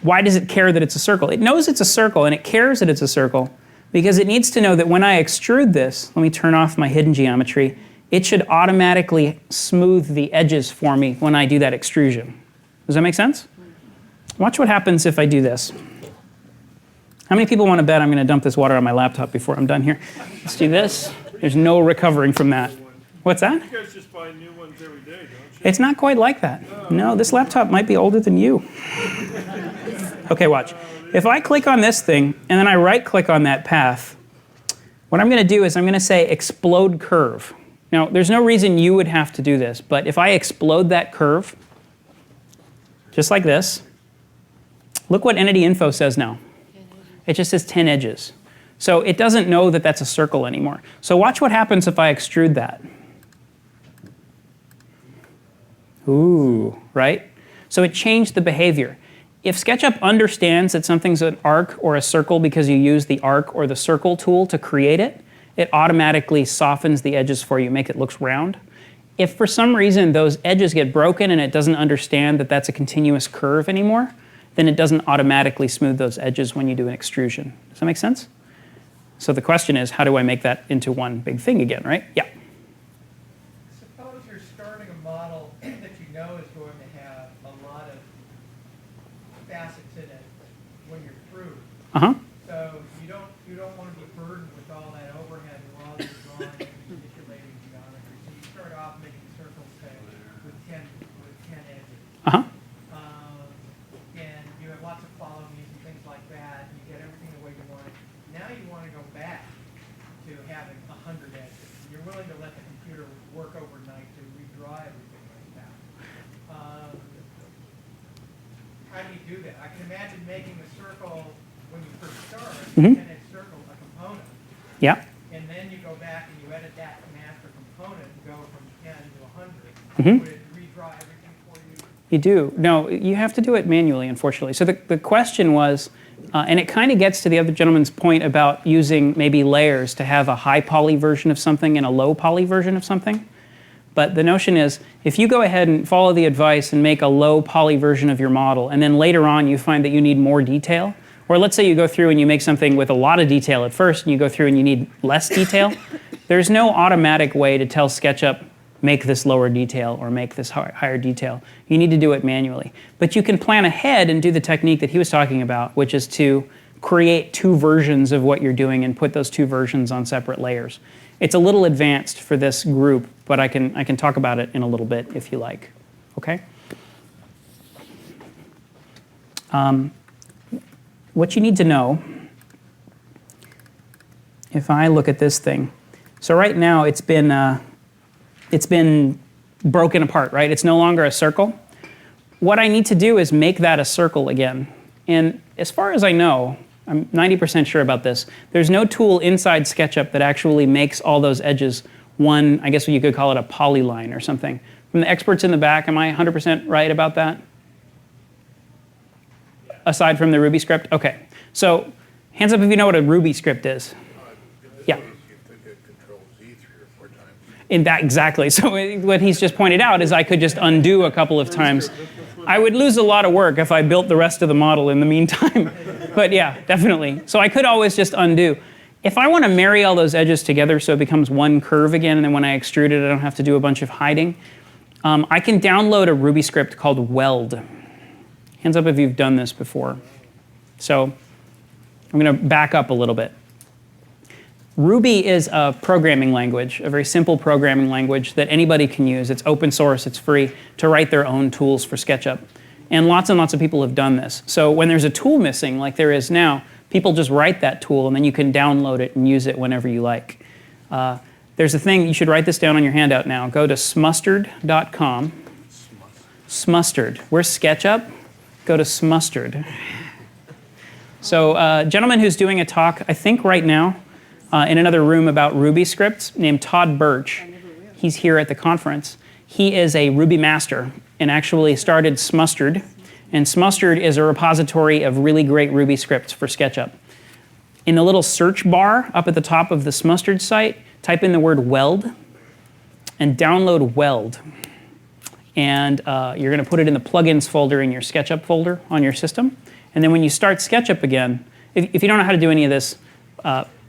why does it care that it's a circle? It knows it's a circle and it cares that it's a circle because it needs to know that when I extrude this, let me turn off my hidden geometry, it should automatically smooth the edges for me when I do that extrusion. Does that make sense? Watch what happens if I do this. How many people want to bet I'm going to dump this water on my laptop before I'm done here? Let's do this. There's no recovering from that. What's that? You guys just buy new ones every day, don't you? It's not quite like that. No, this laptop might be older than you. Okay, watch. If I click on this thing and then I right-click on that path, what I'm going to do is I'm going to say explode curve. Now, there's no reason you would have to do this, but if I explode that curve, just like this, look what entity info says now. It just says 10 edges. So it doesn't know that that's a circle anymore. So watch what happens if I extrude that. Ooh, right? So it changed the behavior. If SketchUp understands that something's an arc or a circle because you use the arc or the circle tool to create it, it automatically softens the edges for you, make it look round. If for some reason those edges get broken and it doesn't understand that that's a continuous curve anymore, then it doesn't automatically smooth those edges when you do an extrusion. Does that make sense? So the question is, how do I make that into one big thing again, right? Yeah. Suppose you're starting a model that you know is going to have a lot of facets in it when you're through. Uh-huh. So you don't want to be burdened with all that overhead while you're drawing and manipulating geometry. So you start off making circles, say, with 10 edges. Uh-huh. And you have lots of follow-me's and things like that. And you get everything the way you want it. Now you want to go back to having 100 edges. You're willing to let the computer work overnight to redraw everything like that. How do you do that? I can imagine making a circle when you first start, and then circle a component. Yeah. And then you go back and you edit that master component and go from 10 to 100. Would it redraw everything for you? You do. No, you have to do it manually, unfortunately. So the question was, and it kind of gets to the other gentleman's point about using maybe layers to have a high poly version of something and a low poly version of something. But the notion is, if you go ahead and follow the advice and make a low poly version of your model, and then later on you find that you need more detail, or let's say you go through and you make something with a lot of detail at first, and you go through and you need less detail, there's no automatic way to tell SketchUp, make this lower detail or make this higher detail. You need to do it manually. But you can plan ahead and do the technique that he was talking about, which is to create two versions of what you're doing and put those two versions on separate layers. It's a little advanced for this group, but I can talk about it in a little bit if you like. Okay? What you need to know, if I look at this thing, so right now it's been broken apart, right? It's no longer a circle. What I need to do is make that a circle again. And as far as I know, I'm 90% sure about this, there's no tool inside SketchUp that actually makes all those edges one, I guess you could call it a polyline or something. From the experts in the back, am I 100% right about that? Aside from the Ruby script? Okay. So hands up if you know what a Ruby script is. Yeah. In that, exactly. So what he's just pointed out is I could just undo a couple of times. I would lose a lot of work if I built the rest of the model in the meantime. But yeah, definitely. So I could always just undo. If I want to marry all those edges together so it becomes one curve again, and then when I extrude it, I don't have to do a bunch of hiding, I can download a Ruby script called Weld. Hands up if you've done this before. So I'm going to back up a little bit. Ruby is a programming language, a very simple programming language that anybody can use. It's open source, it's free, to write their own tools for SketchUp. And lots of people have done this. So when there's a tool missing, like there is now, people just write that tool and then you can download it and use it whenever you like. There's a thing, you should write this down on your handout now. Go to smustard.com. Smustard. Where's SketchUp? Go to Smustard. So a gentleman who's doing a talk, I think right now, in another room about Ruby scripts, named Todd Birch. He's here at the conference. He is a Ruby master and actually started Smustard. And Smustard is a repository of really great Ruby scripts for SketchUp. In the little search bar up at the top of the Smustard site, type in the word weld and download weld. And you're going to put it in the plugins folder in your SketchUp folder on your system. And then when you start SketchUp again, if you don't know how to do any of this,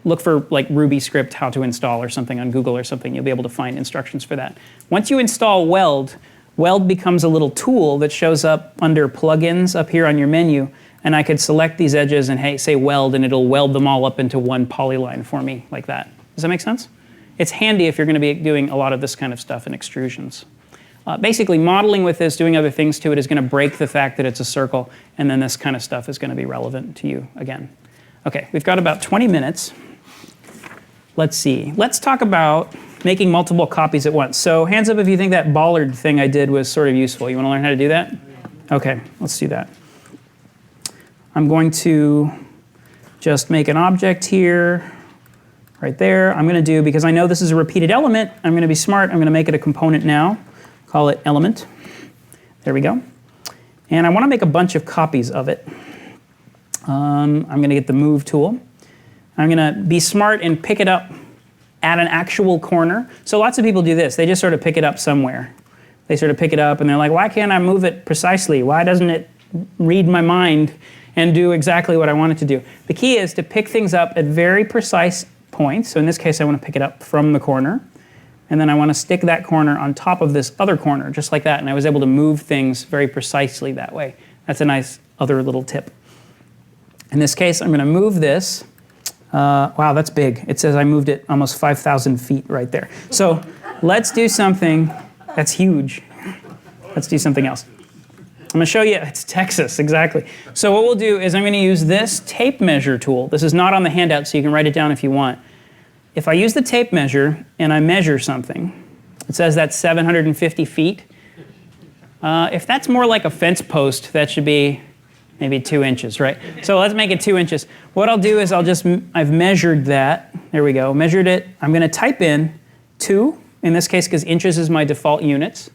look for like Ruby script how to install or something on Google or something. You'll be able to find instructions for that. Once you install Weld, Weld becomes a little tool that shows up under plugins up here on your menu. And I could select these edges and hey, say weld, and it'll weld them all up into one polyline for me like that. Does that make sense? It's handy if you're going to be doing a lot of this kind of stuff in extrusions. Basically, modeling with this, doing other things to it is going to break the fact that it's a circle, and then this kind of stuff is going to be relevant to you again. Okay, we've got about 20 minutes. Let's see. Let's talk about making multiple copies at once. So hands up if you think that bollard thing I did was sort of useful. You want to learn how to do that? Okay, let's do that. I'm going to just make an object here, right there. I'm going to do, because I know this is a repeated element, I'm going to be smart. I'm going to make it a component now. Call it element. There we go. And I want to make a bunch of copies of it. I'm going to get the move tool. I'm going to be smart and pick it up at an actual corner. So lots of people do this. They just sort of pick it up somewhere. They sort of pick it up and they're like, why can't I move it precisely? Why doesn't it read my mind and do exactly what I want it to do? The key is to pick things up at very precise points. So in this case, I want to pick it up from the corner. And then I want to stick that corner on top of this other corner, just like that. And I was able to move things very precisely that way. That's a nice other little tip. In this case, I'm going to move this. Wow, that's big. It says I moved it almost 5,000 feet right there. So let's do something that's huge. Let's do something else. I'm going to show you, it's Texas, exactly. So what we'll do is I'm going to use this tape measure tool. This is not on the handout, so you can write it down if you want. If I use the tape measure and I measure something, it says that's 750 feet. If that's more like a fence post, that should be maybe 2 inches, right? So let's make it 2 inches. What I'll do is I've measured that. There we go, measured it. I'm going to type in 2, in this case, because inches is my default units.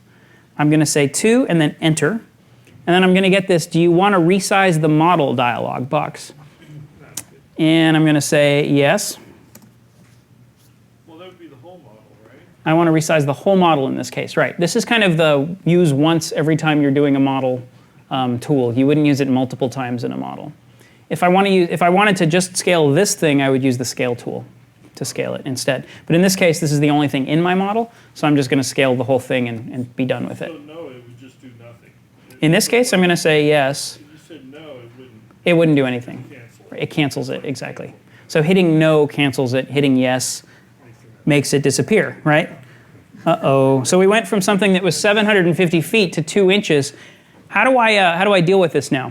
I'm going to say 2 and then enter. And then I'm going to get this, do you want to resize the model dialog box? And I'm going to say yes. Well, that would be the whole model, right? I want to resize the whole model in this case, right? This is kind of the use once every time you're doing a model tool. You wouldn't use it multiple times in a model. If I wanted to just scale this thing, I would use the scale tool to scale it instead. But in this case, this is the only thing in my model, so I'm just going to scale the whole thing and be done with it. So no, it would just do nothing. In this case, I'm going to say yes. If you said no, it wouldn't It wouldn't do anything. cancel. It cancels it, exactly. So hitting no cancels it, hitting yes makes it disappear, right? Uh-oh. So we went from something that was 750 feet to 2 inches. How do I deal with this now?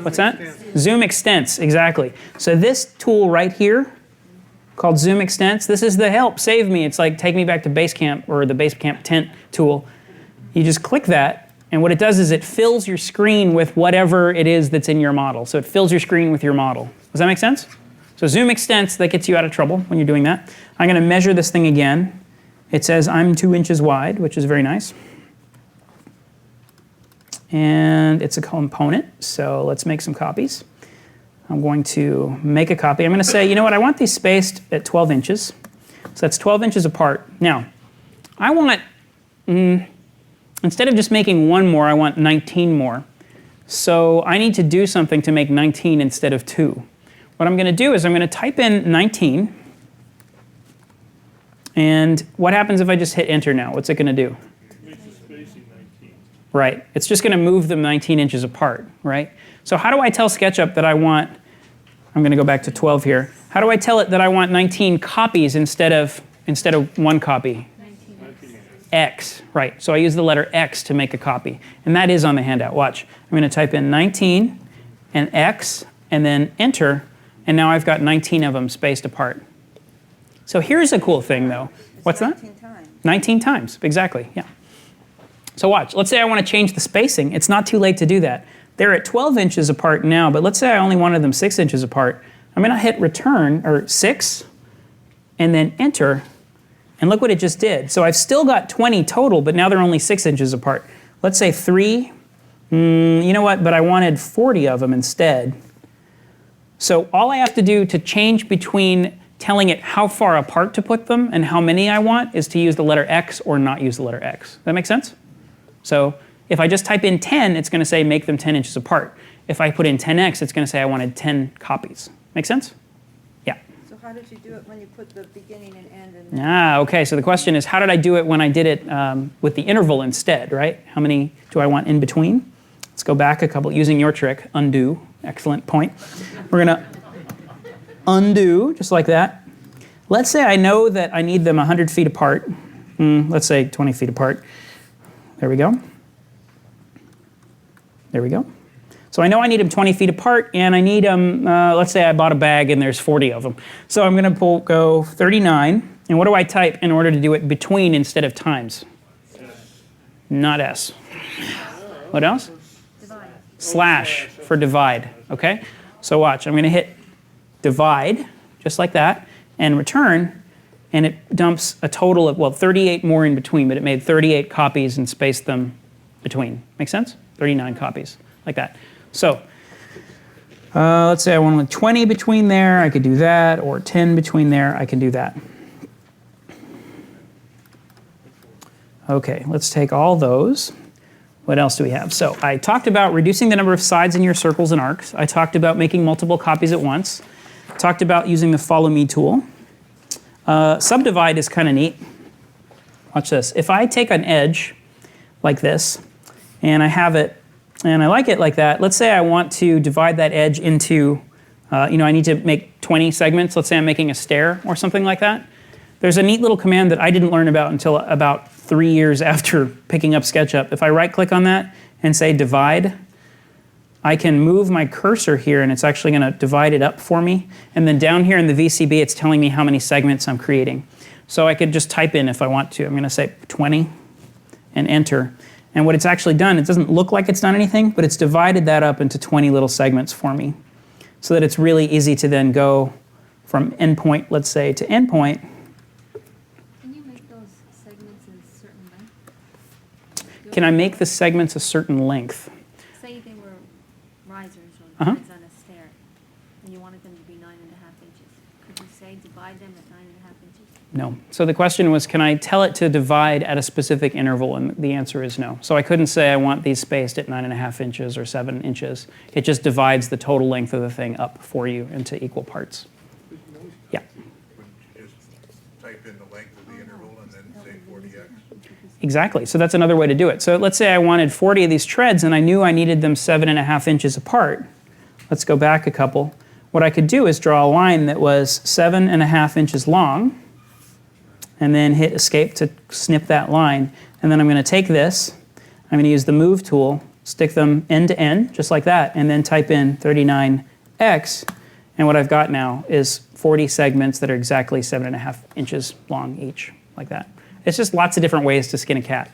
What's that? Zoom extents, exactly. So this tool right here, called Zoom extents, this is the help, save me. It's like take me back to Basecamp or the Basecamp tent tool. You just click that, and what it does is it fills your screen with whatever it is that's in your model. So it fills your screen with your model. Does that make sense? So Zoom extents, that gets you out of trouble when you're doing that. I'm going to measure this thing again. It says I'm 2 inches wide, which is very nice. And it's a component, so let's make some copies. I'm going to make a copy. I'm going to say, you know what, I want these spaced at 12 inches. So that's 12 inches apart. Now, I want, instead of just making one more, I want 19 more. So I need to do something to make 19 instead of 2. What I'm going to do is I'm going to type in 19. And what happens if I just hit enter now? What's it going to do? Makes the spacing 19. Right. It's just going to move them 19 inches apart, right? So how do I tell SketchUp that I want I'm going to go back to 12 here. How do I tell it that I want 19 copies instead of one copy? X, right. So I use the letter X to make a copy. And that is on the handout. Watch. I'm going to type in 19 and X and then enter. And now I've got 19 of them spaced apart. So here's a cool thing, though. What's that? 19 times. 19 times, exactly, yeah. So watch. Let's say I want to change the spacing. It's not too late to do that. They're at 12 inches apart now, but let's say I only wanted them 6 inches apart. I'm going to hit return, or 6, and then enter. And look what it just did. So I've still got 20 total, but now they're only 6 inches apart. Let's say 3. You know what? But I wanted 40 of them instead. So all I have to do to change between telling it how far apart to put them and how many I want is to use the letter X or not use the letter X. Does that make sense? So if I just type in 10, it's going to say make them 10 inches apart. If I put in 10x, it's going to say I wanted 10 copies. Make sense? Yeah. So how did you do it when you put the beginning and end in? Okay. So the question is, how did I do it when I did it with the interval instead, right? How many do I want in between? Let's go back a couple, using your trick, undo. Excellent point. We're going to undo, just like that. Let's say I know that I need them 100 feet apart. Let's say 20 feet apart. There we go. There we go. So I know I need them 20 feet apart, and I need them, let's say I bought a bag and there's 40 of them. So I'm going to go 39, and what do I type in order to do it between instead of times? Not S. What else? Divide. Slash for divide, okay? So watch, I'm going to hit divide, just like that, and return, and it dumps a total of, well, 38 more in between, but it made 38 copies and spaced them between. Make sense? 39 copies, like that. So let's say I wanted 20 between there, I could do that, or 10 between there, I can do that. Okay, let's take all those. What else do we have? So I talked about reducing the number of sides in your circles and arcs. I talked about making multiple copies at once. Talked about using the follow me tool. Subdivide is kind of neat. Watch this. If I take an edge like this, and I have it, and I like it like that, let's say I want to divide that edge into, I need to make 20 segments. Let's say I'm making a stair or something like that. There's a neat little command that I didn't learn about until about 3 years after picking up SketchUp. If I right-click on that and say divide, I can move my cursor here, and it's actually going to divide it up for me. And then down here in the VCB, it's telling me how many segments I'm creating. So I could just type in if I want to. I'm going to say 20 and enter. And what it's actually done, it doesn't look like it's done anything, but it's divided that up into 20 little segments for me so that it's really easy to then go from endpoint, let's say, to endpoint. Can you make those segments a certain length? Can I make the segments a certain length? Say they were risers or lines on a stair, and you wanted them to be 9.5 inches. Could you say divide them at 9.5 inches? No. So the question was, can I tell it to divide at a specific interval? And the answer is no. So I couldn't say I want these spaced at 9.5 inches or 7 inches. It just divides the total length of the thing up for you into equal parts. Yeah. Wouldn't you just type in the length of the interval and then say 40x? Exactly. So that's another way to do it. So let's say I wanted 40 of these treads and I knew I needed them 7.5 inches apart. Let's go back a couple. What I could do is draw a line that was 7.5 inches long, and then hit escape to snip that line. And then I'm going to take this, I'm going to use the move tool, stick them end to end, just like that, and then type in 39x, and what I've got now is 40 segments that are exactly 7.5 inches long each, like that. It's just lots of different ways to skin a cat.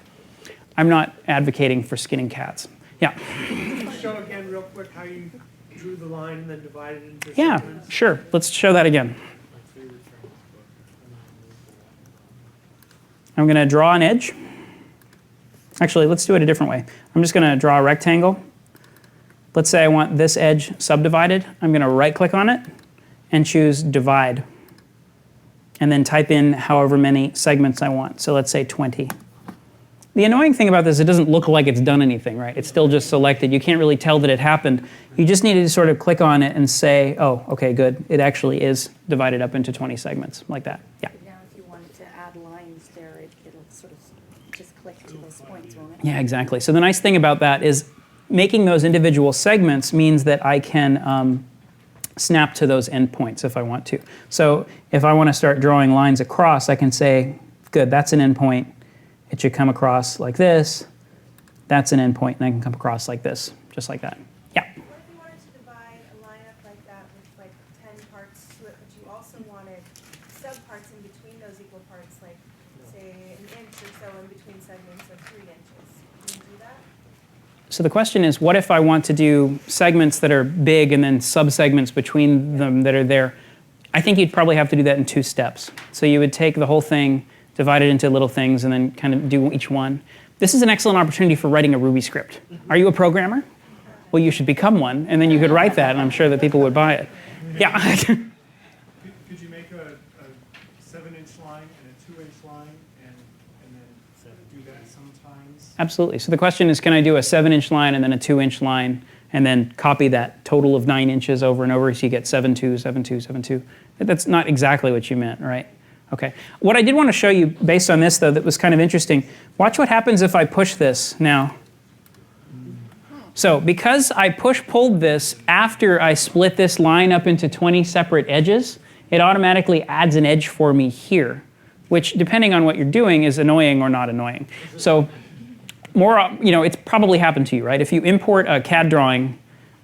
I'm not advocating for skinning cats. Yeah? Show again real quick how you drew the line and then divided it into Yeah, segments. sure. Let's show that again. I'm going to draw an edge. Actually, let's do it a different way. I'm just going to draw a rectangle. Let's say I want this edge subdivided. I'm going to right-click on it and choose divide. And then type in however many segments I want. So let's say 20. The annoying thing about this is it doesn't look like it's done anything, right? It's still just selected. You can't really tell that it happened. You just need to sort of click on it and say, oh, okay, good. It actually is divided up into 20 segments, like that. Yeah. Now, if you wanted to add lines there, it'll sort of just click to those points, won't it? Yeah, exactly. So the nice thing about that is making those individual segments means that I can snap to those endpoints if I want to. So if I want to start drawing lines across, I can say, good, that's an endpoint. It should come across like this. That's an endpoint, and I can come across like this, just like that. Yeah? What if you wanted to divide a lineup like that with like 10 parts to it, but you also wanted subparts in between those equal parts, like say an inch or so in between segments of 3 inches? Can you do that? So the question is, what if I want to do segments that are big and then subsegments between them that are there? I think you'd probably have to do that in 2 steps. So you would take the whole thing, divide it into little things, and then kind of do each one. This is an excellent opportunity for writing a Ruby script. Are you a programmer? Well, you should become one, and then you could write that, and I'm sure that people would buy it. Yeah. Could you make a 7-inch line and a 2-inch line and then do that sometimes? Absolutely. So the question is, can I do a 7-inch line and then a 2-inch line, and then copy that total of 9 inches over and over so you get 7, 2, 7, 2, 7, 2? That's not exactly what you meant, right? Okay. What I did want to show you based on this, though, that was kind of interesting. Watch what happens if I push this now. So because I push-pulled this after I split this line up into 20 separate edges, it automatically adds an edge for me here, which, depending on what you're doing, is annoying or not annoying. So it's probably happened to you, right? If you import a CAD drawing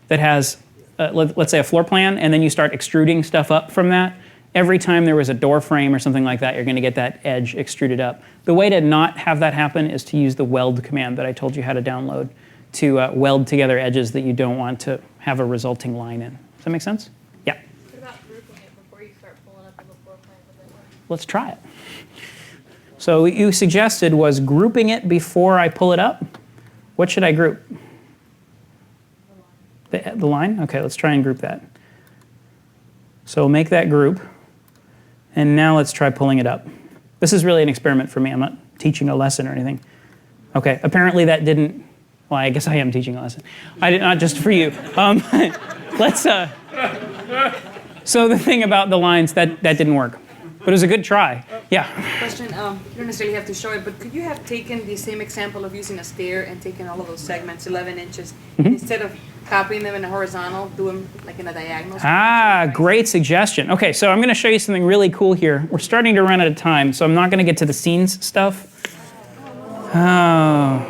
that has, let's say, a floor plan, and then you start extruding stuff up from that, every time there was a door frame or something like that, you're going to get that edge extruded up. The way to not have that happen is to use the weld command that I told you how to download to weld together edges that you don't want to have a resulting line in. Does that make sense? Yeah. What about grouping it before you start pulling up the floor plan? Would that work? Let's try it. So what you suggested was grouping it before I pull it up. What should I group? The line? Okay, let's try and group that. So make that group. And now let's try pulling it up. This is really an experiment for me. I'm not teaching a lesson or anything. Okay, apparently that didn't, well, I guess I am teaching a lesson. I did not just for you. Let's, so the thing about the lines, that didn't work. But it was a good try. Yeah. Question, you don't necessarily have to show it, but could you have taken the same example of using a stair and taken all of those segments, 11 inches, instead of copying them in a horizontal, do them like in a diagonal? Ah, great suggestion. Okay, so I'm going to show you something really cool here. We're starting to run out of time, so I'm not going to get to the scenes stuff. Oh.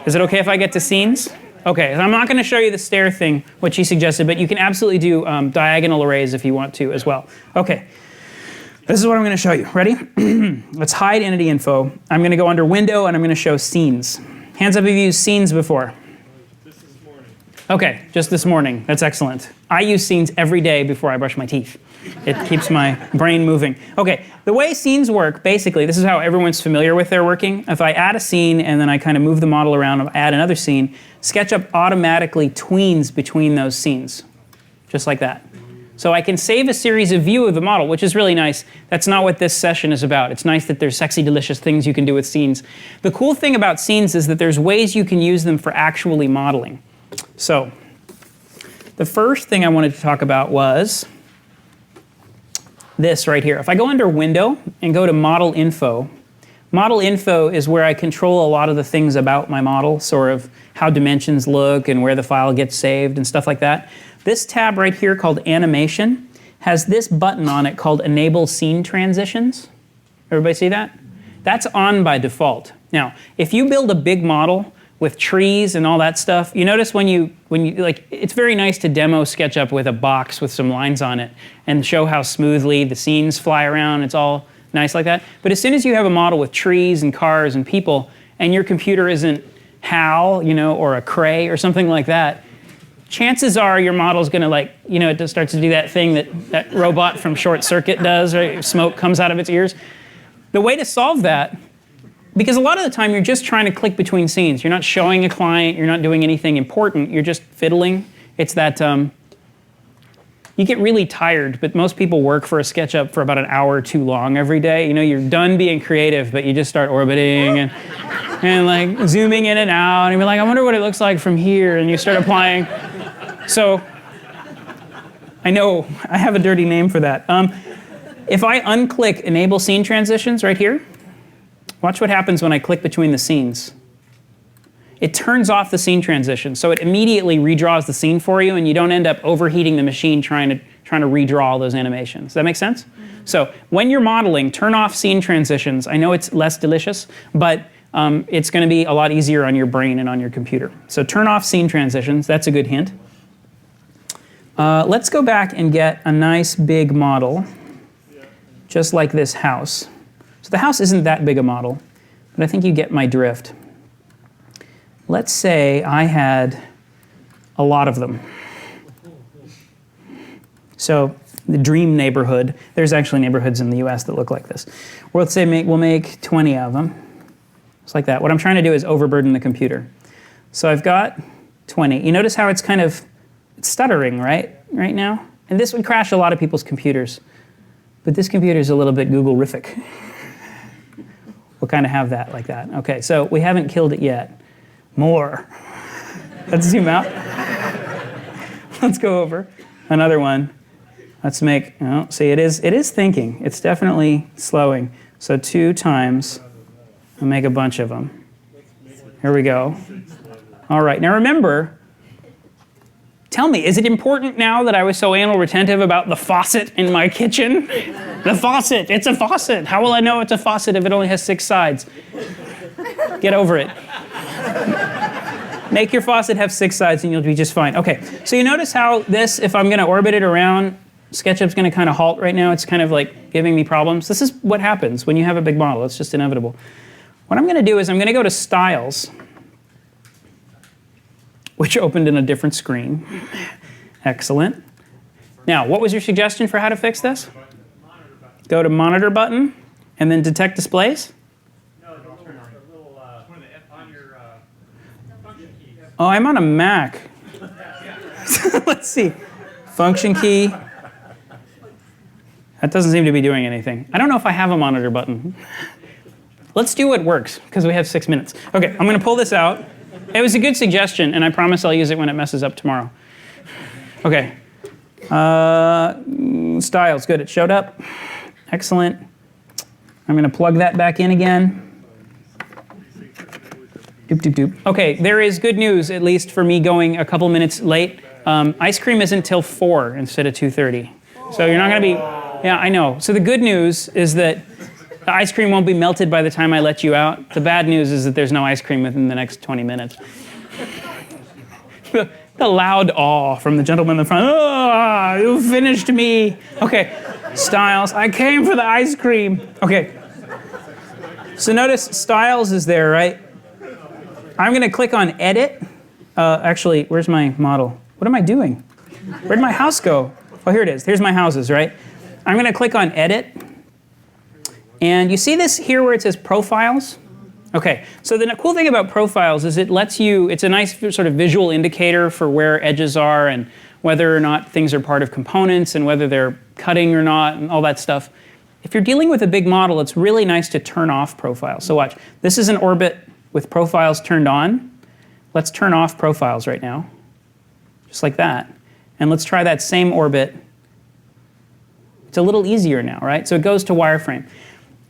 Is it okay if I get to scenes? Okay, so I'm not going to show you the stair thing, what she suggested, but you can absolutely do diagonal arrays if you want to as well. Okay, this is what I'm going to show you. Ready? Let's hide entity info. I'm going to go under window and I'm going to show scenes. Hands up if you've used scenes before. Just this morning. Okay, just this morning. That's excellent. I use scenes every day before I brush my teeth. It keeps my brain moving. Okay, the way scenes work, basically, this is how everyone's familiar with their working. If I add a scene and then I kind of move the model around and add another scene, SketchUp automatically tweens between those scenes, just like that. So I can save a series of view of the model, which is really nice. That's not what this session is about. It's nice that there's sexy, delicious things you can do with scenes. The cool thing about scenes is that there's ways you can use them for actually modeling. So the first thing I wanted to talk about was this right here. If I go under Window and go to Model Info is where I control a lot of the things about my model, sort of how dimensions look and where the file gets saved and stuff like that. This tab right here called Animation has this button on it called Enable Scene Transitions. Everybody see that? That's on by default. Now, if you build a big model with trees and all that stuff, you notice when you like, it's very nice to demo SketchUp with a box with some lines on it and show how smoothly the scenes fly around. It's all nice like that. But as soon as you have a model with trees and cars and people, and your computer isn't HAL, or a Cray or something like that, chances are your model's going to it starts to do that thing that robot from Short Circuit does, right? Smoke comes out of its ears. The way to solve that, because a lot of the time you're just trying to click between scenes. You're not showing a client, you're not doing anything important, you're just fiddling. It's that you get really tired, but most people work for a SketchUp for about an hour too long every day. You're done being creative, but you just start orbiting and like zooming in and out, and you're like, I wonder what it looks like from here, and you start applying. So I know I have a dirty name for that. If I unclick Enable Scene Transitions right here, watch what happens when I click between the scenes. it turns off the scene transition. So it immediately redraws the scene for you, and you don't end up overheating the machine trying to redraw all those animations. Does that make sense? So when you're modeling, turn off scene transitions. I know it's less delicious, but it's going to be a lot easier on your brain and on your computer. So turn off scene transitions. That's a good hint. Let's go back and get a nice big model, just like this house. So the house isn't that big a model, but I think you get my drift. Let's say I had a lot of them. So the dream neighborhood, there's actually neighborhoods in the US that look like this. Or let's say we'll make 20 of them. Just like that. What I'm trying to do is overburden the computer. So I've got 20. You notice how it's kind of stuttering, right now? And this would crash a lot of people's computers. But this computer is a little bit Google-rific. We'll kind of have that like that. Okay, so we haven't killed it yet. More. Let's zoom out. Let's go over. Another one. Let's make, oh, see, it is thinking. It's definitely slowing. So 2 times, I'll make a bunch of them. Here we go. All right, now remember, tell me, is it important now that I was so anal retentive about the faucet in my kitchen? The faucet, it's a faucet. How will I know it's a faucet if it only has 6 sides? Get over it. Make your faucet have 6 sides and you'll be just fine. Okay, so you notice how this, if I'm gonna orbit it around, SketchUp's gonna kind of halt right now. It's kind of like giving me problems. This is what happens when you have a big model. It's just inevitable. What I'm gonna do is I'm gonna go to Styles, which opened in a different screen. Excellent. Now, what was your suggestion for how to fix this? Go to Monitor button, and then Detect Displays? Oh, I'm on a Mac. Let's see. Function key. That doesn't seem to be doing anything. I don't know if I have a monitor button. Let's do what works, because we have 6 minutes. Okay, I'm going to pull this out. It was a good suggestion, and I promise I'll use it when it messes up tomorrow. Okay. Styles, good. It showed up. Excellent. I'm going to plug that back in again. Doop, doop, doop. Okay, there is good news, at least for me going a couple minutes late. Ice cream isn't till 4 instead of 2:30. So you're not going to be, yeah, I know. So the good news is that the ice cream won't be melted by the time I let you out. The bad news is that there's no ice cream within the next 20 minutes. The loud awe from the gentleman in the front. Oh, you finished me. Okay, Styles, I came for the ice cream. Okay. So notice Styles is there, right? I'm going to click on Edit. Actually, where's my model? What am I doing? Where'd my house go? Oh, here it is. Here's my houses, right? I'm going to click on Edit. And you see this here where it says Profiles? Okay, so the cool thing about Profiles is it lets you, it's a nice sort of visual indicator for where edges are and whether or not things are part of components and whether they're cutting or not and all that stuff. If you're dealing with a big model, it's really nice to turn off Profiles. So watch, this is an orbit with Profiles turned on. Let's turn off Profiles right now, just like that. And let's try that same orbit. It's a little easier now, right? So it goes to wireframe.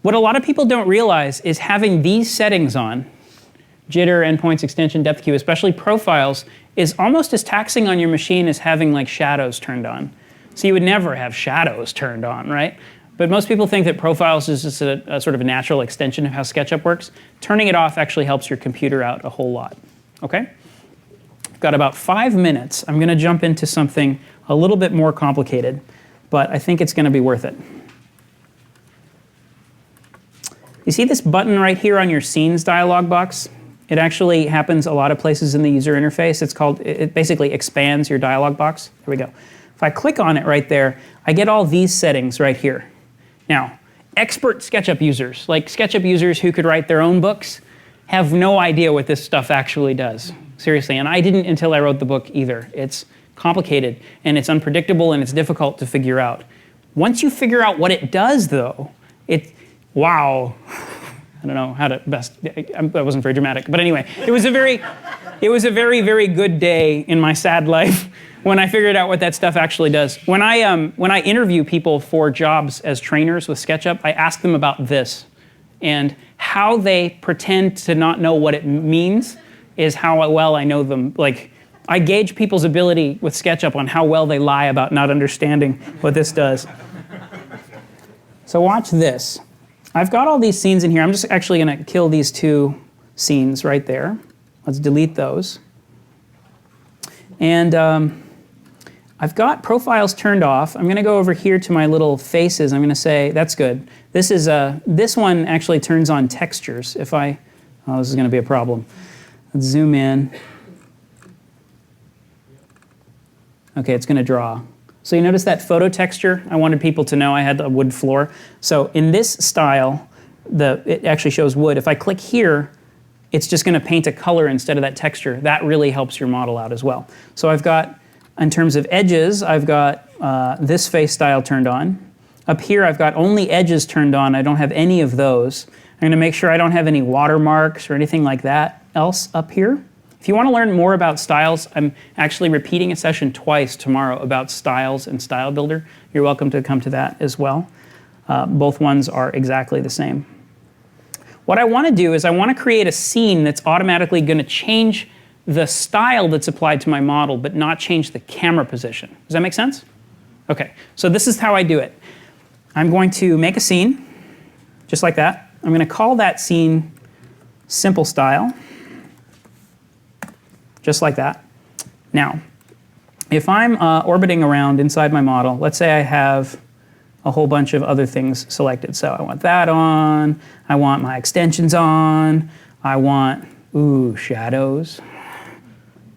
What a lot of people don't realize is having these settings on, jitter, endpoints, extension, depth queue, especially Profiles, is almost as taxing on your machine as having like shadows turned on. So you would never have shadows turned on, right? But most people think that Profiles is just a sort of a natural extension of how SketchUp works. Turning it off actually helps your computer out a whole lot, okay? I've got about 5 minutes. I'm gonna jump into something a little bit more complicated, but I think it's gonna be worth it. You see this button right here on your Scenes dialog box? It actually happens a lot of places in the user interface. It's called, it basically expands your dialog box. Here we go. If I click on it right there, I get all these settings right here. Now, expert SketchUp users, like SketchUp users who could write their own books, have no idea what this stuff actually does. Seriously, and I didn't until I wrote the book either. It's complicated, and it's unpredictable, and it's difficult to figure out. Once you figure out what it does, though, wow. I don't know how to best, that wasn't very dramatic. But anyway, it was a very, very good day in my sad life when I figured out what that stuff actually does. When I interview people for jobs as trainers with SketchUp, I ask them about this and how they pretend to not know what it means is how well I know them. Like, I gauge people's ability with SketchUp on how well they lie about not understanding what this does. So watch this. I've got all these scenes in here. I'm just actually going to kill these two scenes right there. Let's delete those. And I've got profiles turned off. I'm going to go over here to my little faces. I'm going to say, that's good. This is this one actually turns on textures. If I, oh, this is going to be a problem. Let's zoom in. Okay, it's going to draw. So you notice that photo texture? I wanted people to know I had a wood floor. So in this style, it actually shows wood. If I click here, it's just going to paint a color instead of that texture. That really helps your model out as well. So I've got, in terms of edges, I've got this face style turned on. Up here, I've got only edges turned on. I don't have any of those. I'm going to make sure I don't have any watermarks or anything like that else up here. If you want to learn more about styles, I'm actually repeating a session twice tomorrow about styles and Style Builder. You're welcome to come to that as well. Both ones are exactly the same. What I want to do is I want to create a scene that's automatically going to change the style that's applied to my model, but not change the camera position. Does that make sense? Okay, so this is how I do it. I'm going to make a scene, just like that. I'm going to call that scene Simple Style. Just like that. Now, if I'm orbiting around inside my model, let's say I have a whole bunch of other things selected. So I want that on, I want my extensions on, I want, ooh, shadows.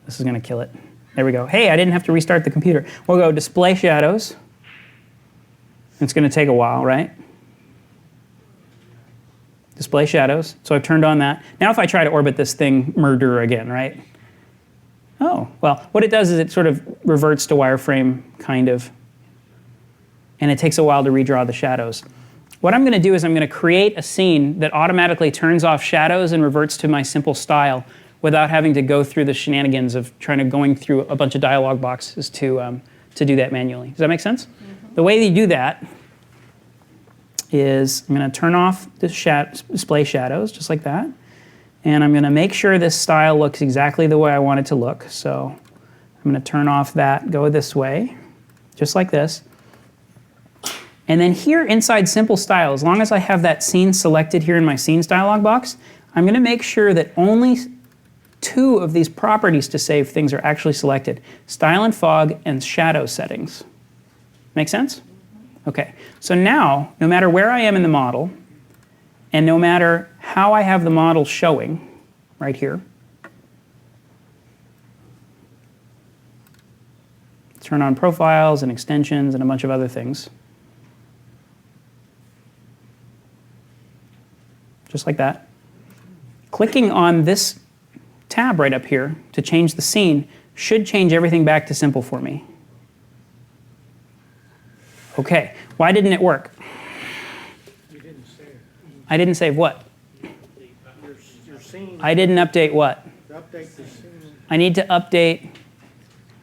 This is going to kill it. There we go. Hey, I didn't have to restart the computer. We'll go display shadows. It's going to take a while, right? Display shadows. So I've turned on that. Now if I try to orbit this thing, murder again, right? Oh, well, what it does is it sort of reverts to wireframe, kind of, and it takes a while to redraw the shadows. What I'm going to do is I'm going to create a scene that automatically turns off shadows and reverts to my simple style without having to go through the shenanigans of going through a bunch of dialog boxes to do that manually. Does that make sense? Mm-hmm. The way you do that is I'm going to turn off the display shadows, just like that. And I'm going to make sure this style looks exactly the way I want it to look. So I'm going to turn off that, go this way, just like this. And then here inside Simple Style, as long as I have that scene selected here in my Scenes dialog box, I'm going to make sure that only 2 of these properties to save things are actually selected. Style and Fog and Shadow Settings. Make sense? Okay. So now, no matter where I am in the model, and no matter how I have the model showing, right here, turn on profiles and extensions and a bunch of other things. Just like that. Clicking on this tab right up here to change the scene should change everything back to simple for me. Okay, why didn't it work? You didn't save. I didn't save what? Your scene. I didn't update what? Update the scene. I need to update.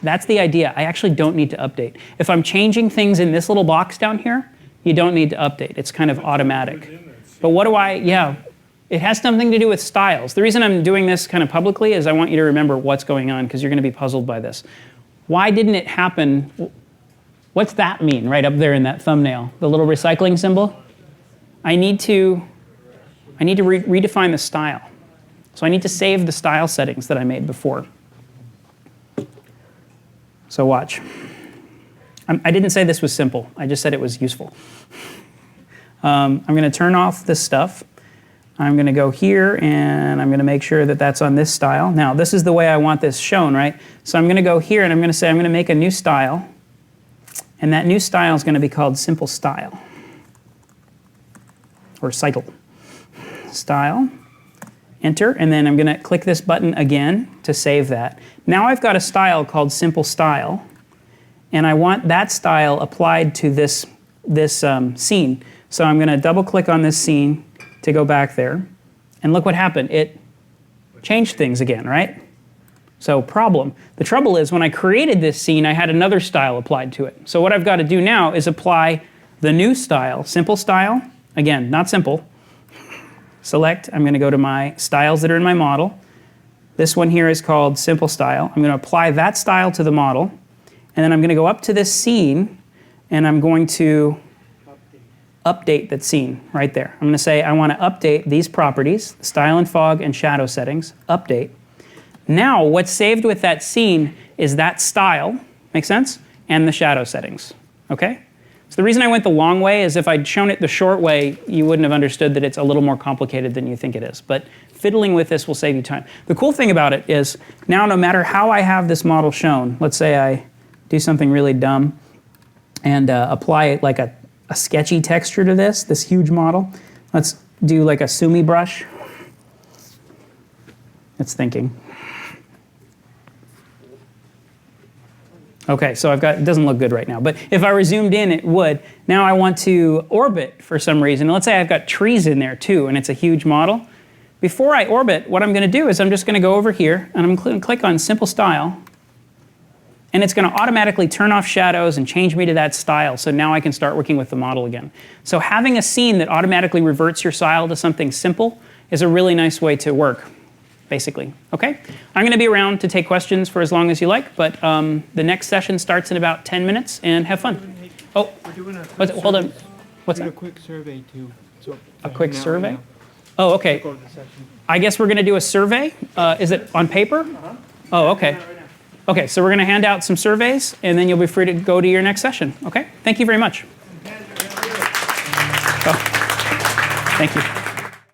That's the idea. I actually don't need to update. If I'm changing things in this little box down here, you don't need to update. It's kind of automatic. But what do yeah, it has something to do with styles. The reason I'm doing this kind of publicly is I want you to remember what's going on because you're going to be puzzled by this. Why didn't it happen? What's that mean right up there in that thumbnail? The little recycling symbol? I need to redefine the style. So I need to save the style settings that I made before. So watch. I didn't say this was simple. I just said it was useful. I'm going to turn off this stuff. I'm going to go here, and I'm going to make sure that that's on this style. Now, this is the way I want this shown, right? So I'm going to go here, and I'm going to say I'm going to make a new style. And that new style is going to be called Simple Style. Or Cycle. Style. Enter, and then I'm going to click this button again to save that. Now I've got a style called Simple Style, and I want that style applied to this scene. So I'm going to double click on this scene to go back there, and look what happened. It changed things again, right? So problem. The trouble is when I created this scene, I had another style applied to it. So what I've got to do now is apply the new style, Simple Style. Again, not simple. Select, I'm going to go to my styles that are in my model. This one here is called Simple Style. I'm going to apply that style to the model, and then I'm going to go up to this scene, and I'm going to update that scene right there. I'm going to say I want to update these properties, style and fog and shadow settings, update. Now what's saved with that scene is that style, make sense? And the shadow settings, okay? So the reason I went the long way is if I'd shown it the short way, you wouldn't have understood that it's a little more complicated than you think it is. But fiddling with this will save you time. The cool thing about it is now no matter how I have this model shown, let's say I do something really dumb and apply like a sketchy texture to this huge model. Let's do like a Sumi brush. It's thinking. Okay, so I've got, it doesn't look good right now, but if I were zoomed in, it would. Now I want to orbit for some reason. Let's say I've got trees in there too, and it's a huge model. Before I orbit, what I'm going to do is I'm just going to go over here, and I'm going to click on Simple Style, and it's going to automatically turn off shadows and change me to that style, so now I can start working with the model again. So having a scene that automatically reverts your style to something simple is a really nice way to work, basically. Okay? I'm going to be around to take questions for as long as you like, but the next session starts in about 10 minutes, and have fun. Oh, We're doing a hold on. What's a that? quick survey too. So A quick now, survey? yeah. Oh, okay. Go to the session. I guess we're going to do a survey. Is it on paper? Oh, okay. Okay, so we're going to hand out some surveys, and then you'll be free to go to your next session. Okay? Thank you very much. Oh, thank you.